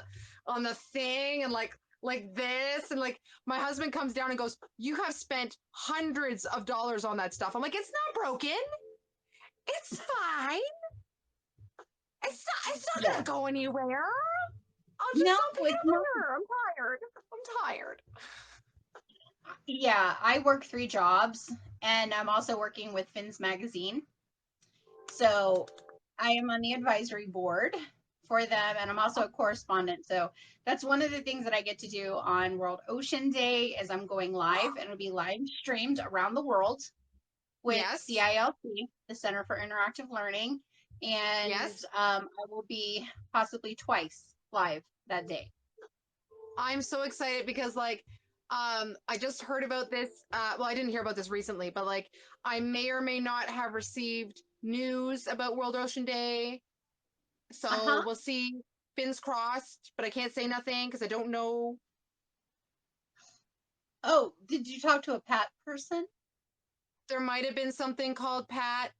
the thing and like this and like my husband comes down and goes, "You have spent hundreds of dollars on that stuff." I'm like, "It's not broken. It's fine. It's not Yeah. gonna go anywhere. I'll just No, sell it's not. paper. I'm tired. I'm tired." Yeah, I work 3 jobs, and I'm also working with Finn's magazine. So I am on the advisory board for them, and I'm also a correspondent. So that's one of the things that I get to do on World Ocean Day is I'm going live, and it'll be live streamed around the world with Yes. CILC, the Center for Interactive Learning, and Yes. I will be possibly twice live that day. I'm so excited because I just heard about this well I didn't hear about this recently, but like I may or may not have received news about World Ocean Day. Uh So huh. we'll see. Fins crossed, but I can't say nothing because I don't know. Oh, did you talk to a Pat person? There might have been something called Pat,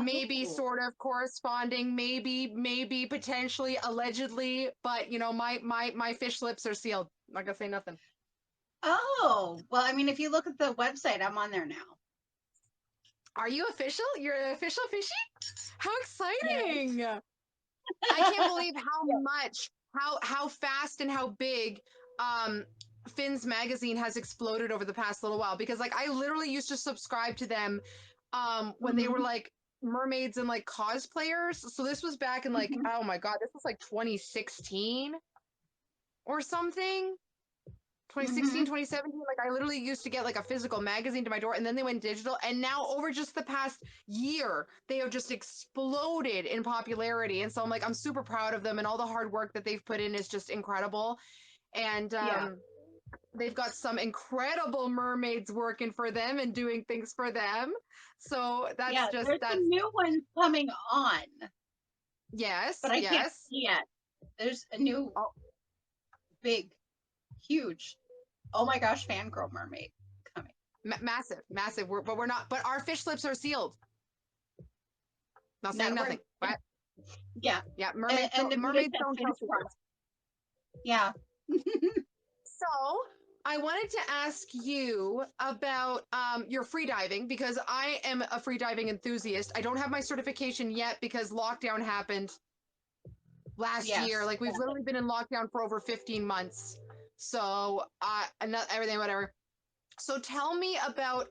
maybe Oh, sort of corresponding, maybe potentially allegedly, but you know my fish lips are sealed. I'm not gonna say nothing. oh. Well, I mean, if you look at the website, I'm on there now. Are you official? You're an official fishy? How Yes. exciting! I can't believe Yeah. how fast and how big um Finn's magazine has exploded over the past little while because like I literally used to subscribe to them when they were Mhm, like mermaids and like cosplayers. So this was back in like mhm. oh my god, this was like 2016 or something. 2016, Mhm. 2017, like I literally used to get like a physical magazine to my door and then they went digital and now over just the past year they have just exploded in popularity and so I'm super proud of them and all the hard work that they've put in is just incredible and Yeah. they've got some incredible mermaids working for them and doing things for them so Yeah. There's that's some new ones coming on, but yes, I can't yes. see yet. There's a new Oh, big, huge, oh my gosh, fangirl mermaid coming. massive but we're not, but our fish lips are sealed, not saying No, nothing, but yeah. yeah, And Navita mermaids said don't tell fins secrets. crossed. Yeah. So I wanted to ask you about your free diving because I am a free diving enthusiast. I don't have my certification yet because lockdown happened last year. Yes. Like we've literally been in lockdown for over 15 months. So and not everything, whatever. So tell me about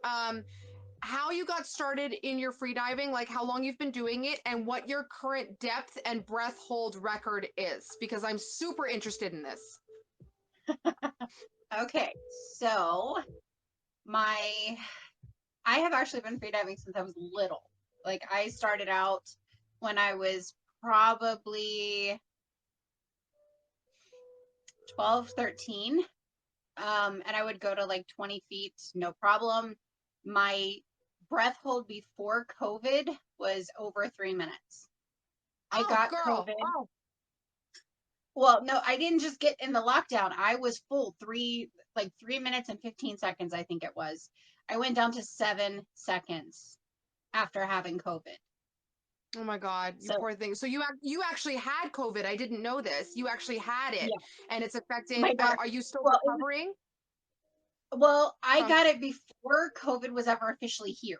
how you got started in your free diving, like how long you've been doing it, and what your current depth and breath hold record is, because I'm super interested in this. Okay. So my I have actually been freediving since I was little. Like I started out when I was probably 12, 13. And I would go to like 20 feet, no problem. My breath hold before COVID was over 3 minutes. I Oh, got girl. COVID. Oh, Well, no, I didn't just get in the lockdown. I was full like 3 minutes and 15 seconds, I think it was. I went down to 7 seconds after having COVID. oh my God, you So, poor thing. So you actually had COVID. I didn't know this. You actually had it, yeah, and it's affected. my doc, Are you still well, recovering I from? got it before COVID was ever officially here.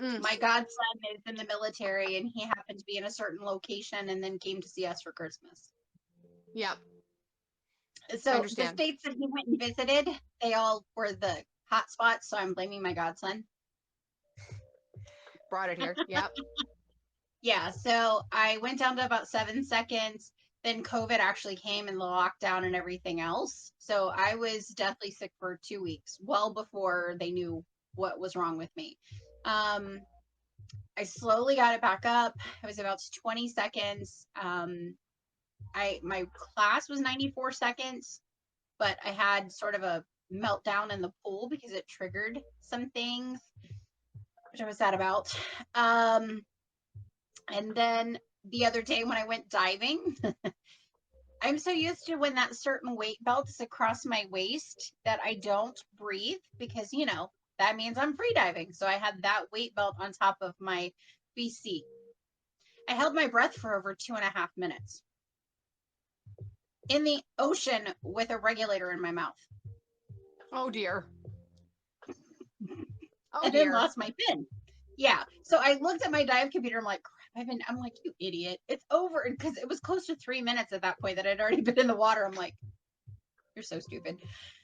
Mm, My godson is in the military and he happened to be in a certain location and then came to see us for Christmas. yeah. I So the understand. states that he went and visited, they all were the hot spots. So I'm blaming my godson. Brought it here. Yep. Yeah. So I went down to about 7 seconds. Then COVID actually came and the lockdown and everything else. So I was deathly sick for 2 weeks, well before they knew what was wrong with me. Um, I slowly got it back up. It was about 20 seconds. My class was 94 seconds, but I had sort of a meltdown in the pool because it triggered some things, which I was sad about. And then the other day when I went diving, I'm so used to when that certain weight belt is across my waist that I don't breathe because, that means I'm free diving. So I had that weight belt on top of my BC. I held my breath for over 2.5 minutes in the ocean with a regulator in my mouth. Oh dear. Oh And then dear. lost my pin. Yeah. So I looked at my dive computer. I'm like, crap, I'm like, you idiot. It's over. Because it was close to 3 minutes at that point that I'd already been in the water. I'm like, you're so stupid.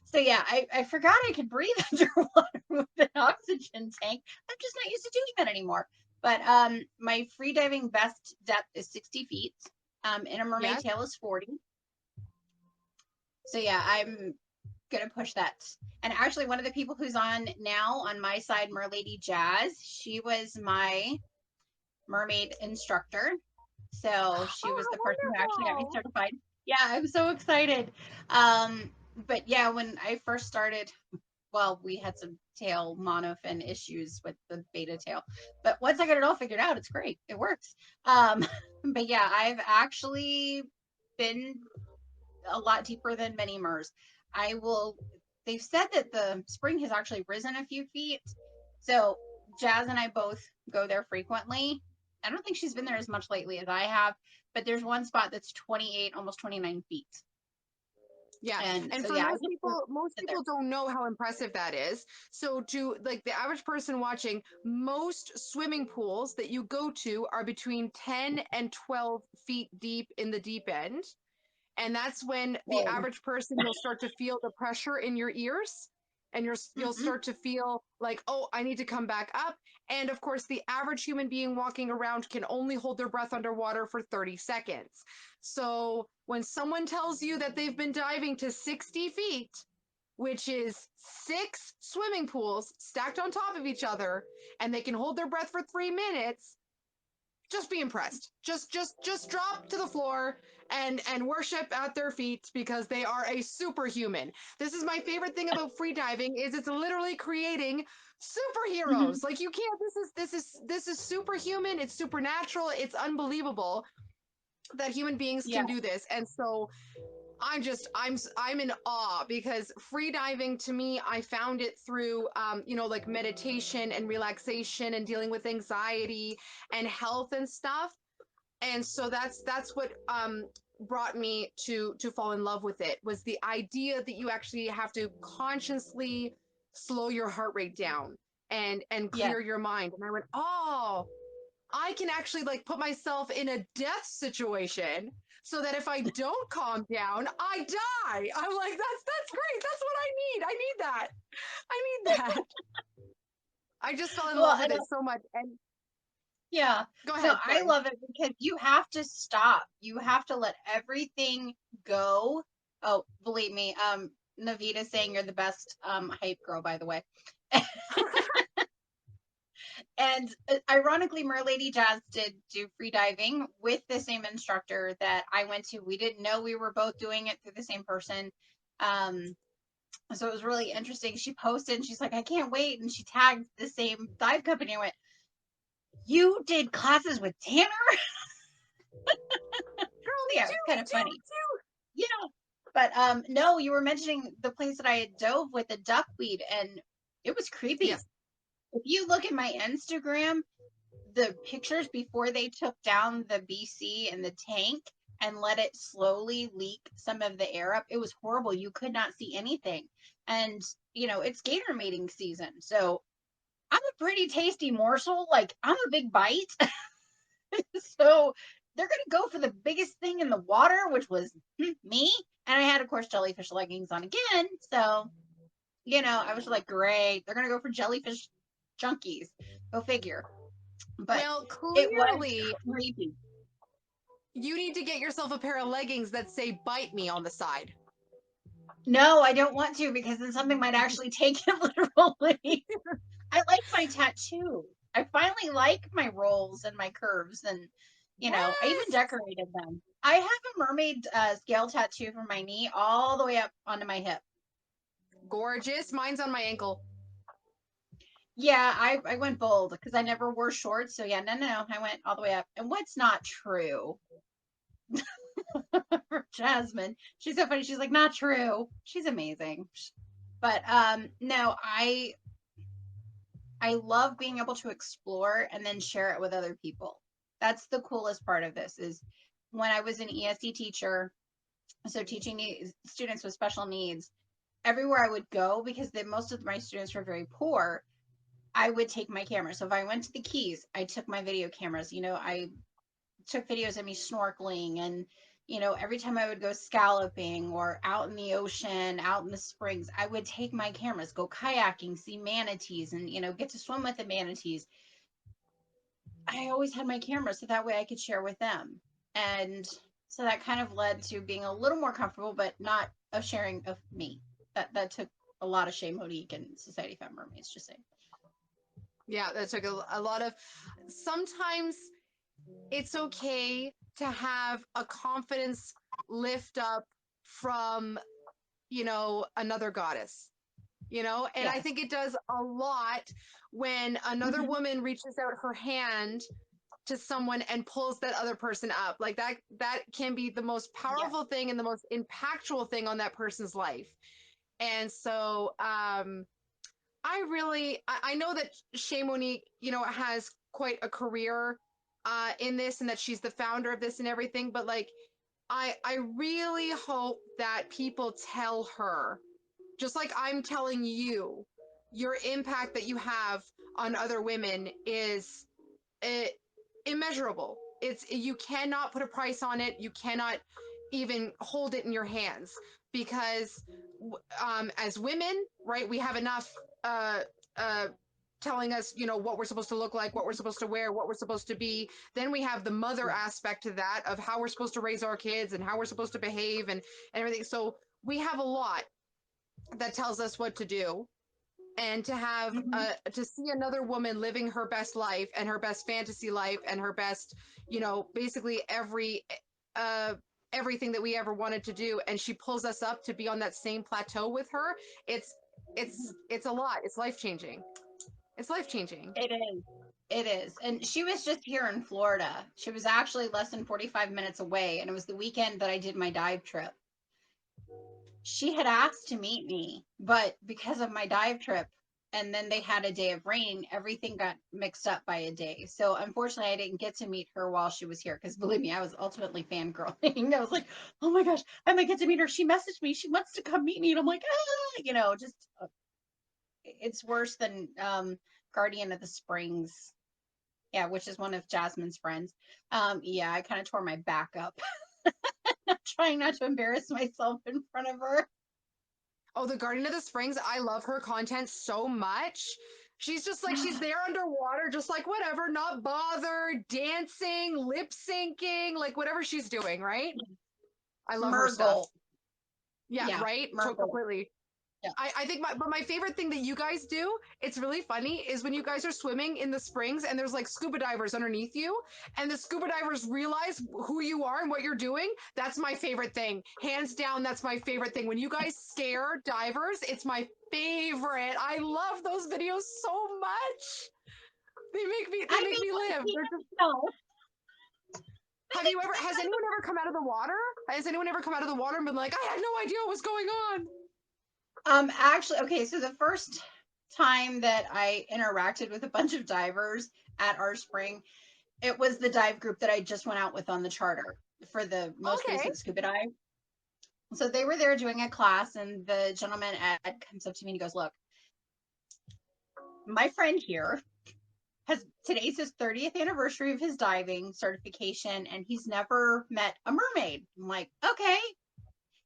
So yeah, I forgot I could breathe underwater with an oxygen tank. I'm just not used to doing that anymore. But my free diving best depth is 60 feet. In a mermaid Yes. tail is 40. So yeah, I'm gonna push that. And actually, one of the people who's on now on my side, Merlady Jazz, she was my mermaid instructor. So she Oh, was the person who actually how got me wonderful. certified. Yeah, I'm so excited. But yeah, when I first started, well, we had some tail monofin issues with the beta tail. But once I got it all figured out, it's great. It works. But yeah, I've actually been a lot deeper than many MERS. I will. They've said that the spring has actually risen a few feet. So Jazz and I both go there frequently. I don't think she's been there as much lately as I have, but there's one spot that's 28, almost 29 feet. Yeah. And And so for yeah, I get to most sit there. people don't know how impressive that is. So to like the average person watching, most swimming pools that you go to are between 10 and 12 feet deep in the deep end. And that's when the Whoa. average person, you'll start to feel the pressure in your ears, and you'll Mm-hmm. start to feel like, oh, I need to come back up. And of course, the average human being walking around can only hold their breath underwater for 30 seconds. So when someone tells you that they've been diving to 60 feet, which is 6 swimming pools stacked on top of each other, and they can hold their breath for 3 minutes, just be impressed. Just drop to the floor and worship at their feet because they are a superhuman. This is my favorite thing about free diving is it's literally creating Mm-hmm. superheroes. Like you can't this is superhuman, it's supernatural, it's unbelievable that human beings Yeah. can do this. And so I'm in awe because free diving to me, I found it through like meditation and relaxation and dealing with anxiety and health and stuff. And so that's what brought me to fall in love with it, was the idea that you actually have to consciously slow your heart rate down and Yeah. clear your mind. And I went, oh, I can actually like put myself in a death situation so that if I don't calm down, I die. I'm like, that's great. That's what I need. I need that. I need that. I just fell in Well, love with and it so much. And yeah. go No, ahead, I sorry. love it because you have to stop. You have to let everything go. Oh, believe me, Navita's saying you're the best hype girl, by the way. And ironically, Merlady Jazz did do free diving with the same instructor that I went to. We didn't know we were both doing it through the same person. Um, so it was really interesting. She posted and she's like, I can't wait. And she tagged the same dive company. I went, you did classes with Tanner? Girl, me Yeah, it was too, kind me of too, funny. me too. Yeah. But no, you were mentioning the place that I had dove with the duckweed and it was creepy. Yes. If you look at my Instagram, the pictures before they took down the BC and the tank and let it slowly leak some of the air up, it was horrible. You could not see anything. And, it's gator mating season. So I'm a pretty tasty morsel. Like, I'm a big bite. So they're going to go for the biggest thing in the water, which was me. And I had, of course, jellyfish leggings on again. So, I was like, great. They're going to go for jellyfish junkies. Go figure. But Well, it was clearly creepy. you need to get yourself a pair of leggings that say "bite me" on the side. No, I don't want to because then something might actually take it literally. I like my tattoo. I finally like my rolls and my curves, and I even Yes, decorated them. I have a mermaid scale tattoo from my knee all the way up onto my hip. gorgeous. Mine's on my ankle. Yeah, I went bold because I never wore shorts. So yeah, no, I went all the way up. And what's not true for Jasmine? She's so funny. She's like, not true. She's amazing. But no, I love being able to explore and then share it with other people. That's the coolest part of this is when I was an ESE teacher, so teaching students with special needs, everywhere I would go, because most of my students were very poor, I would take my camera. So if I went to the Keys, I took my video cameras. I took videos of me snorkeling and every time I would go scalloping or out in the ocean, out in the springs, I would take my cameras, go kayaking, see manatees, and get to swim with the manatees. I always had my camera so that way I could share with them. And so that kind of led to being a little more comfortable, but not a sharing of me. That took a lot of shame, Monique, and Society of Fat Mermaids, just saying. Yeah, that took a lot of. Sometimes it's okay to have a confidence lift up from, another goddess, and I Yes. think it does a lot when another Mm-hmm. woman reaches out her hand to someone and pulls that other person up. Like that can be the most Yes. powerful thing and the most impactful thing on that person's life. And so I know that Shay Monique, has quite a career in this, and that she's the founder of this and everything, but like I really hope that people tell her, just like I'm telling you, your impact that you have on other women is uh, immeasurable. You cannot put a price on it. You cannot even hold it in your hands because as women, right, we have enough uh, uh, telling us, what we're supposed to look like, what we're supposed to wear, what we're supposed to be. Then we have the mother aspect to that of how we're supposed to raise our kids and how we're supposed to behave and everything. So we have a lot that tells us what to do, and to have Mm-hmm. to see another woman living her best life and her best fantasy life and her best, basically uh everything that we ever wanted to do, and she pulls us up to be on that same plateau with her. It's a lot. It's life changing. It's life changing. It is. It is. And she was just here in Florida. She was actually less than 45 minutes away. And it was the weekend that I did my dive trip. She had asked to meet me, but because of my dive trip, and then they had a day of rain, everything got mixed up by a day. So unfortunately, I didn't get to meet her while she was here because believe me, I was ultimately fangirling. I was like, oh my gosh, I might get to meet her. She messaged me. She wants to come meet me. And I'm like, just it's worse than Guardian of the Springs. Yeah, which is one of Jasmine's friends. Yeah, I kind of tore my back up. Trying not to embarrass myself in front of her. Oh, the Guardian of the Springs, I love her content so much. She's just like, she's there underwater, just like whatever, not bothered, dancing, lip syncing, like whatever she's doing, right? I love her stuff. Murgle. Yeah, Yeah, right? Murgle. Completely. Yeah. I think but my favorite thing that you guys do, it's really funny, is when you guys are swimming in the springs and there's like scuba divers underneath you, and the scuba divers realize who you are and what you're doing. That's my favorite thing. Hands down, that's my favorite thing. When you guys scare divers, it's my favorite. I love those videos so much. They I make mean, me like, live. They're just, no. I have you think ever has anyone ever come out of the water? Has anyone ever come out of the water and been like, I had no idea what was going on? actually, okay, so the first time that I interacted with a bunch of divers at our spring, it was the dive group that I just went out with on the charter for the most Okay. recent scuba dive. So they were there doing a class, and the gentleman Ed comes up to me and he goes, "Look, my friend here has today's his 30th anniversary of his diving certification, and he's never met a mermaid." I'm like, "Okay."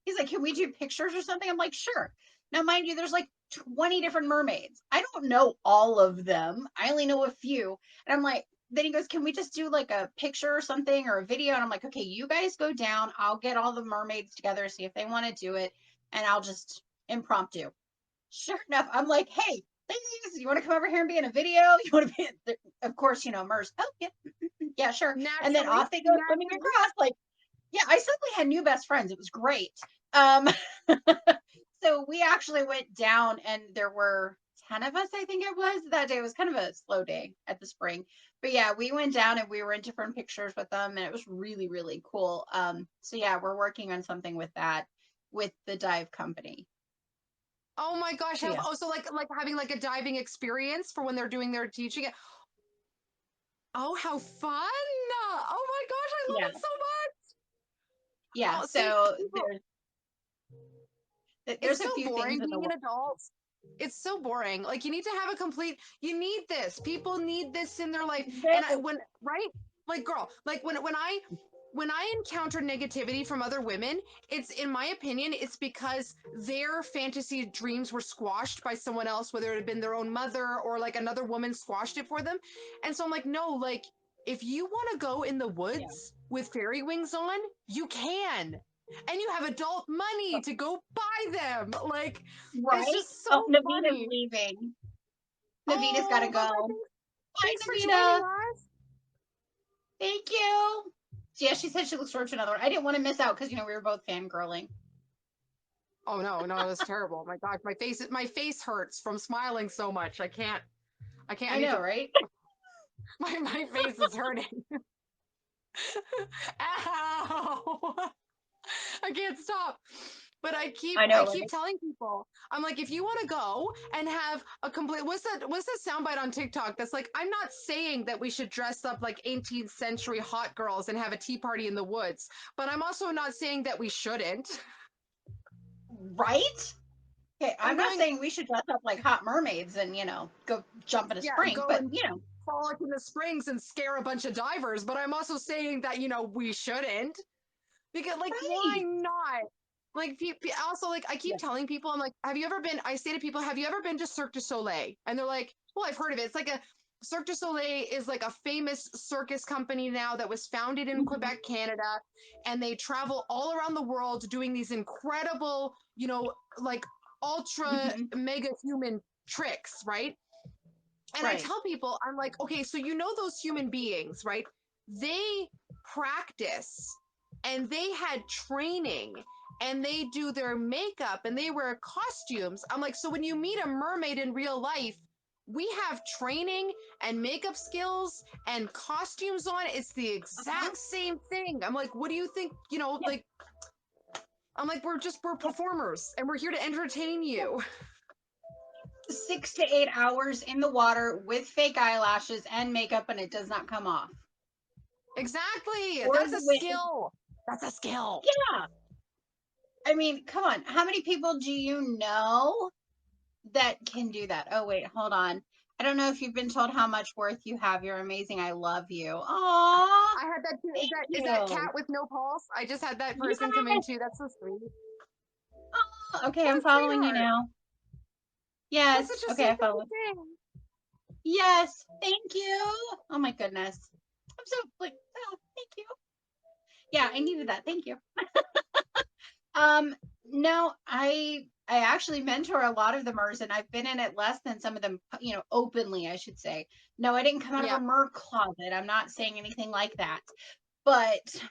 He's like, can we do pictures or something? I'm like, sure. Now, mind you, there's like 20 different mermaids. I don't know all of them. I only know a few. And I'm like, then he goes, can we just do like a picture or something or a video? And I'm like, okay, you guys go down. I'll get all the mermaids together, see if they want to do it. And I'll just impromptu. Sure enough, I'm like, hey, ladies, you want to come over here and be in a video? You want to be, of course, Mers. Oh, yeah, yeah, sure. And then Naturally, off they go swimming naturally. across. Like, yeah, I suddenly had new best friends. It was great. Um, so we actually went down, and there were 10 of us, I think it was that day. It was kind of a slow day at the spring. But yeah, we went down and we were in different pictures with them, and it was really, really cool. So yeah, we're working on something with that with the dive company. Oh my gosh! So Have yes. oh, so like having like a diving experience for when they're doing their teaching. Oh, how fun! Oh my gosh, I love Yeah. it so much. Yeah. Oh, see, So people, there's it's a so few things boring in the being an world. adult. It's so boring. Like you need to have a complete. You need this. People need this in their life. And I, when right, like girl, like when I encounter negativity from other women, it's in my opinion, it's because their fantasy dreams were squashed by someone else, whether it had been their own mother or like another woman squashed it for them. And so I'm like, no, like if you want to go in the Yeah. woods with fairy wings on, you can. And you have adult money to go buy them. Like, it's Right? just so Oh, Navita's funny. leaving. Navita's got to Oh, bye bye. go. Bye, Thanks for joining Navita. us. Thank you. Yeah, she said she looks forward to another one. I didn't want to miss out because we were both fangirling. Oh no, no, it was terrible. My gosh, my face hurts from smiling so much. I I need know, to right? my face is hurting. Ow. I can't stop. But I I know, keep right? telling people, I'm like, if you want to go and have a complete what's that soundbite on TikTok that's like, I'm not saying that we should dress up like 18th century hot girls and have a tea party in the woods, but I'm also not saying that we shouldn't. Right? Okay, I'm I'm not going, saying we should dress up like hot mermaids and, go jump in a yeah, spring, go but, and frolic in the springs and scare a bunch of divers, but I'm also saying that, we shouldn't. Because, like, why right. not? Like, also, like, I keep Yeah. telling people, I'm like, have you ever been? I say to people, have you ever been to Cirque du Soleil? And they're like, well, I've heard of it. It's like a Cirque du Soleil is like a famous circus company now that was founded in Mm-hmm. Quebec, Canada, and they travel all around the world doing these incredible, like ultra Mm-hmm. mega human tricks, right? And I Right. tell people, I'm like, okay, so those human beings, right? They practice and they had training and they do their makeup and they wear costumes. I'm like, so when you meet a mermaid in real life, we have training and makeup skills and costumes on. It's the Uh-huh. exact same thing. I'm like, what do you think? Yep. I'm like, we're Yep. performers and we're here to entertain Yep. you. 6 to 8 hours in the water with fake eyelashes and makeup, and it does not come off. Exactly. Or That's the a wig. skill. That's a skill. Yeah. I mean, come on. How many people do you know that can do that? Oh, wait, hold on. I don't know if you've been told how much worth you have. You're amazing. I love you. Aw, I had that too. thank Is that you. cat with no pulse? I just had that person come in Yes. too. That's so sweet. Aw, okay, What I'm a following you sweetheart. now. That's Yes. such a Okay, sweet I follow. thing. Yes. Thank you. Oh my goodness. I'm so like, oh, thank you. Yeah, I needed that. Thank you. Um, no, I actually mentor a lot of the MERS, and I've been in it less than some of them, openly, I should say. No, I didn't come out of Yeah. a MER closet. I'm not saying anything like that. But,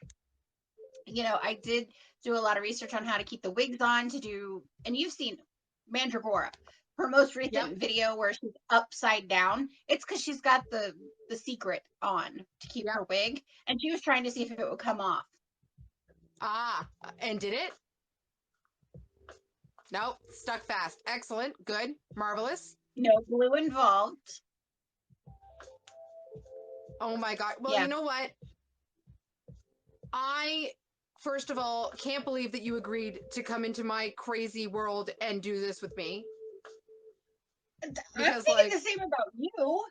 I did do a lot of research on how to keep the wigs on to do, and you've seen Mandragora, her most Yep. recent video where she's upside down. It's because she's got the secret on to keep Yep. her wig, and she was trying to see if it would come off. Ah, and did it? Nope. Stuck fast. Excellent. Good. Marvelous. No glue involved. Oh my God. Well, Yeah. you know what? I, first of all, can't believe that you agreed to come into my crazy world and do this with me. I'm Because, thinking the same about you.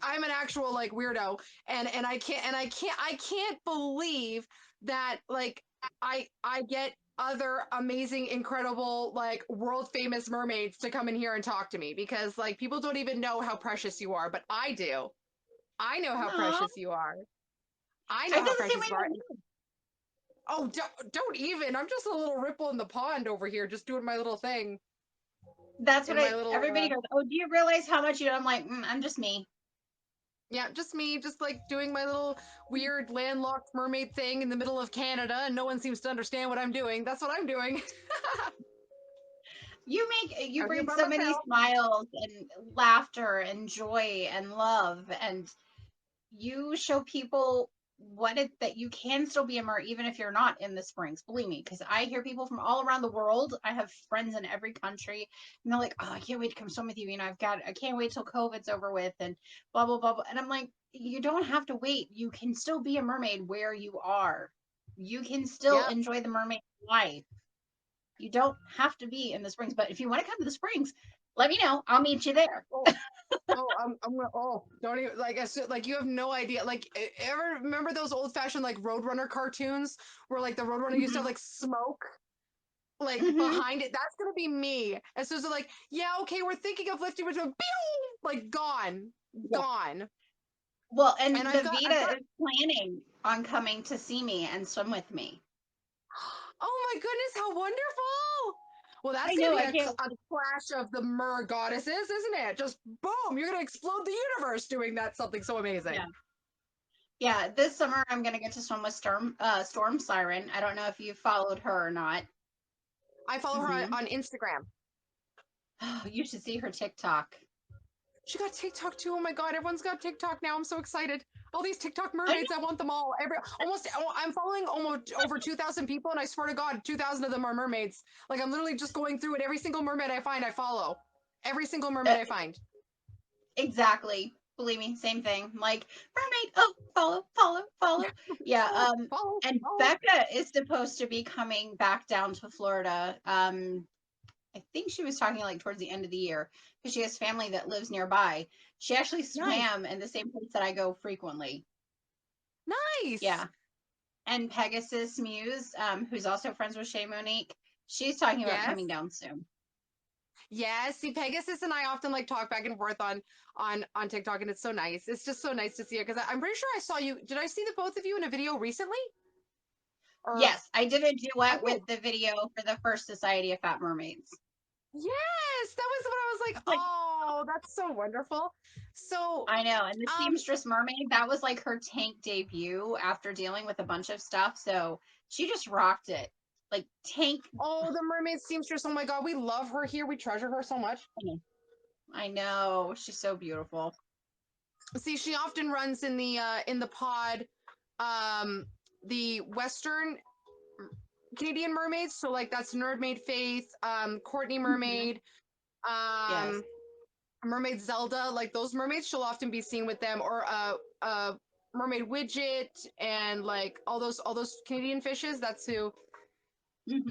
I'm an actual weirdo, and I can't believe that I get other amazing, incredible, like world famous mermaids to come in here and talk to me because like people don't even know how precious you are, but I do. I know how Aw, precious you are. I I know feel how the same precious way you are. about you. Oh, don't even. I'm just a little ripple in the pond over here, just doing my little thing That's what in my I. little Everybody goes, "Oh, do you realize how much you?" I'm like, I'm just me. yeah, just me, just like doing my little weird landlocked mermaid thing in the middle of Canada, and no one seems to understand what I'm doing. That's what I'm doing. You Out here bring by so many myself. smiles and laughter and joy and love, and you show people what it that you can still be a mer even if you're not in the Springs. Believe me, because I hear people from all around the world. I have friends in every country, and they're like, "Oh, I can't wait to come swim with you. You know, I can't wait till COVID's over with, and blah blah blah blah." And I'm like, you don't have to wait. You can still be a mermaid where you are. You can still Yeah. enjoy the mermaid life. You don't have to be in the Springs, but if you want to come to the Springs, let me know. I'll meet you there. Oh, oh, I'm gonna. Oh, don't even like. Like you have no idea. Like, ever remember those old fashioned like Roadrunner cartoons where like the Roadrunner used to have Hmm. like smoke like Hmm. behind it? That's gonna be me. As soon as they're like, yeah, okay, we're thinking of lifting, which like gone, Yeah. gone. Well, And and the I've Vita got is planning on coming to see me and swim with me. oh my goodness, how wonderful! Well, I that's going to know. be I can't. a clash of the mer goddesses, isn't it? Just boom, you're going to explode the universe doing that something so Yeah. amazing. Yeah. This summer, I'm gonna get to swim with Storm Siren. I don't know if you followed her or not. I follow her Hmm. on Instagram. You should see her TikTok. She got TikTok too. Oh my god, everyone's got TikTok now. I'm so excited. All these TikTok I mermaids, I want them all. I'm following almost over 2,000 people, and I swear to God, 2,000 of them are mermaids. Like I'm literally just going through it. Every single mermaid I find, I follow. Every single know. mermaid I find. Exactly. Believe me, same thing. Like mermaid. Oh, follow, follow, follow. Yeah. Follow, follow, And follow. Becca is supposed to be coming back down to Florida. I think she was talking like towards the end of the year because she has family that lives nearby. She actually Nice, swam in the same place that I go frequently. nice. Yeah. And Pegasus Muse, who's also friends with Shay Monique, she's talking about Yes. coming down soon. Yes, see, Pegasus and I often like talk back and forth on TikTok, and it's so nice. It's just so nice to see it because I'm pretty sure I saw you. Did I see the both of you in a video recently? Or Yes, I did a I duet with did. the video for the first Society of Fat Mermaids. Yes, that was what I was like. It's like, Oh, that's so wonderful. So, I know. And the um, Seamstress Mermaid, that was like her tank debut after dealing with a bunch of stuff. So she just rocked it. Like tank. oh, the mermaid seamstress. Oh my God, we love her here. We treasure her so much. I know. She's so beautiful. See, she often runs in the pod, um, the Western Canadian mermaids. So like that's Nerdmaid Faith, Courtney Mhm. Mermaid, Yes. um, Mermaid Zelda, like those mermaids, she'll often be seen with them, or Mermaid Widget, and like all those Canadian fishes. That's who.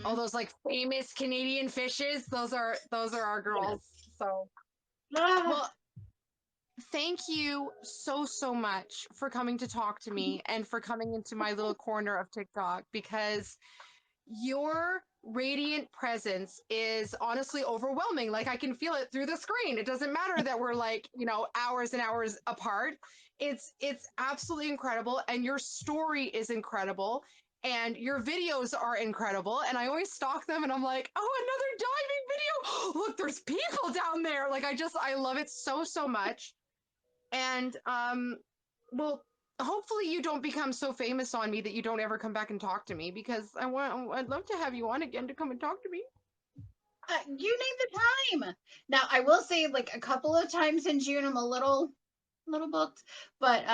All Hmm. those like famous Canadian fishes. Those are our Yes. girls. So Ah. well, thank you so much for coming to talk to me and for coming into my little corner of TikTok because your radiant presence is honestly overwhelming. Like I can feel it through the screen. It doesn't matter that we're like, hours and hours apart. It's absolutely incredible and your story is incredible and your videos are incredible and I always stalk them and I'm like, "Oh, another diving video. Look, there's people down there." Like I love it so much. And well, hopefully you don't become so famous on me that you don't ever come back and talk to me because I'd love to have you on again to come and talk to me. You name the time. Now I will say, like a couple of times in June, I'm a little booked, but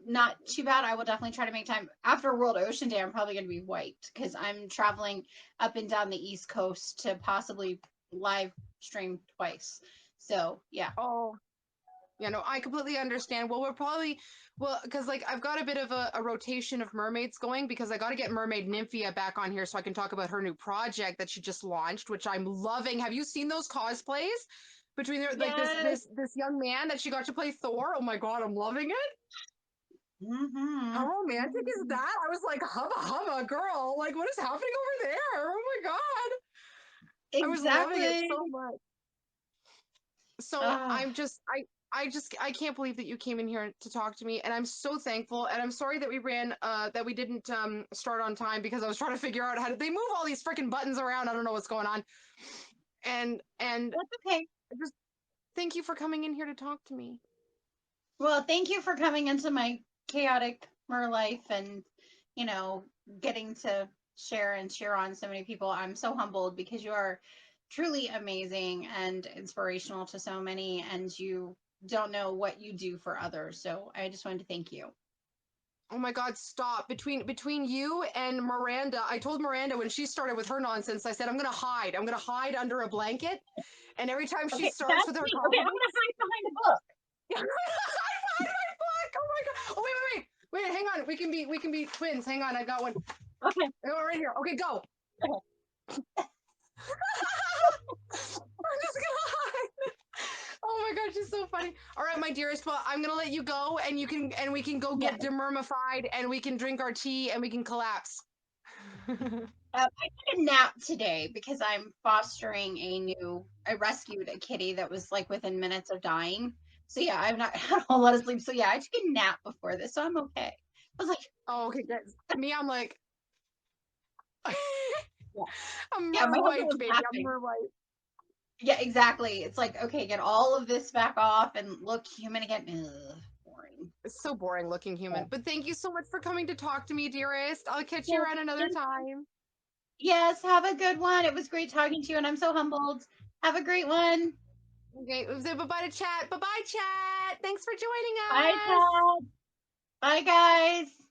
not too bad. I will definitely try to make time after World Ocean Day. I'm probably going to be wiped because I'm traveling up and down the East Coast to possibly live stream twice. So yeah, Oh, I completely understand. Well, because like I've got a bit of a rotation of mermaids going because I got to get Mermaid Nymphia back on here so I can talk about her new project that she just launched, which I'm loving. Have you seen those cosplays between their like this yes, this this young man that she got to play Thor? Oh my God, I'm loving it. Mm-hmm. How romantic is that? I was like, hubba hubba, girl. Like, what is happening over there? Oh my god. I was loving it Exactly. so much. So Ah, I can't believe that you came in here to talk to me, and I'm so thankful. And I'm sorry that we didn't start on time because I was trying to figure out how to they move all these freaking buttons around. I don't know what's going on. And that's okay. just thank you for coming in here to talk to me. Well, thank you for coming into my chaotic mer life and, you know, getting to share and cheer on so many people. I'm so humbled because you are truly amazing and inspirational to so many, and you don't know what you do for others. So I just wanted to thank you. Oh my God, stop. Between you and Miranda, I told Miranda when she started with her nonsense, I said, I'm gonna hide. I'm gonna hide under a blanket. And every time she Okay, starts that's with her me. Okay, I'm compliments, gonna hide behind a book. I'm gonna hide my book. Oh my God. Oh wait, hang on. We can be twins. Hang on, I got one. Okay. I got one right here. Okay, go. Okay. I'm just gonna hide. Oh my God, she's so funny. All right, my dearest, well, I'm gonna let you go, and we can go Yeah. get demermified, and we can drink our tea, and we can collapse. I took a nap today because I'm fostering I rescued a kitty that was like within minutes of dying. So yeah, I've not had a whole lot of sleep. So yeah, I took a nap before this, so I'm okay. I was like, Oh, okay, good. Me, I'm like, yeah, I'm yeah, my mer husband wiped, was baby. I'm laughing. mer wiped. Yeah, exactly. It's like, okay, get all of this back off and look human again. Ugh, boring. It's so boring looking Yeah. human. But thank you so much for coming to talk to me, dearest. I'll catch you Yes, around another time. yes, have a good one. It was great talking to you, and I'm so humbled. Have a great one. Okay, bye bye to chat. Bye bye, chat. Thanks for joining Bye, us. Chad. Bye, guys.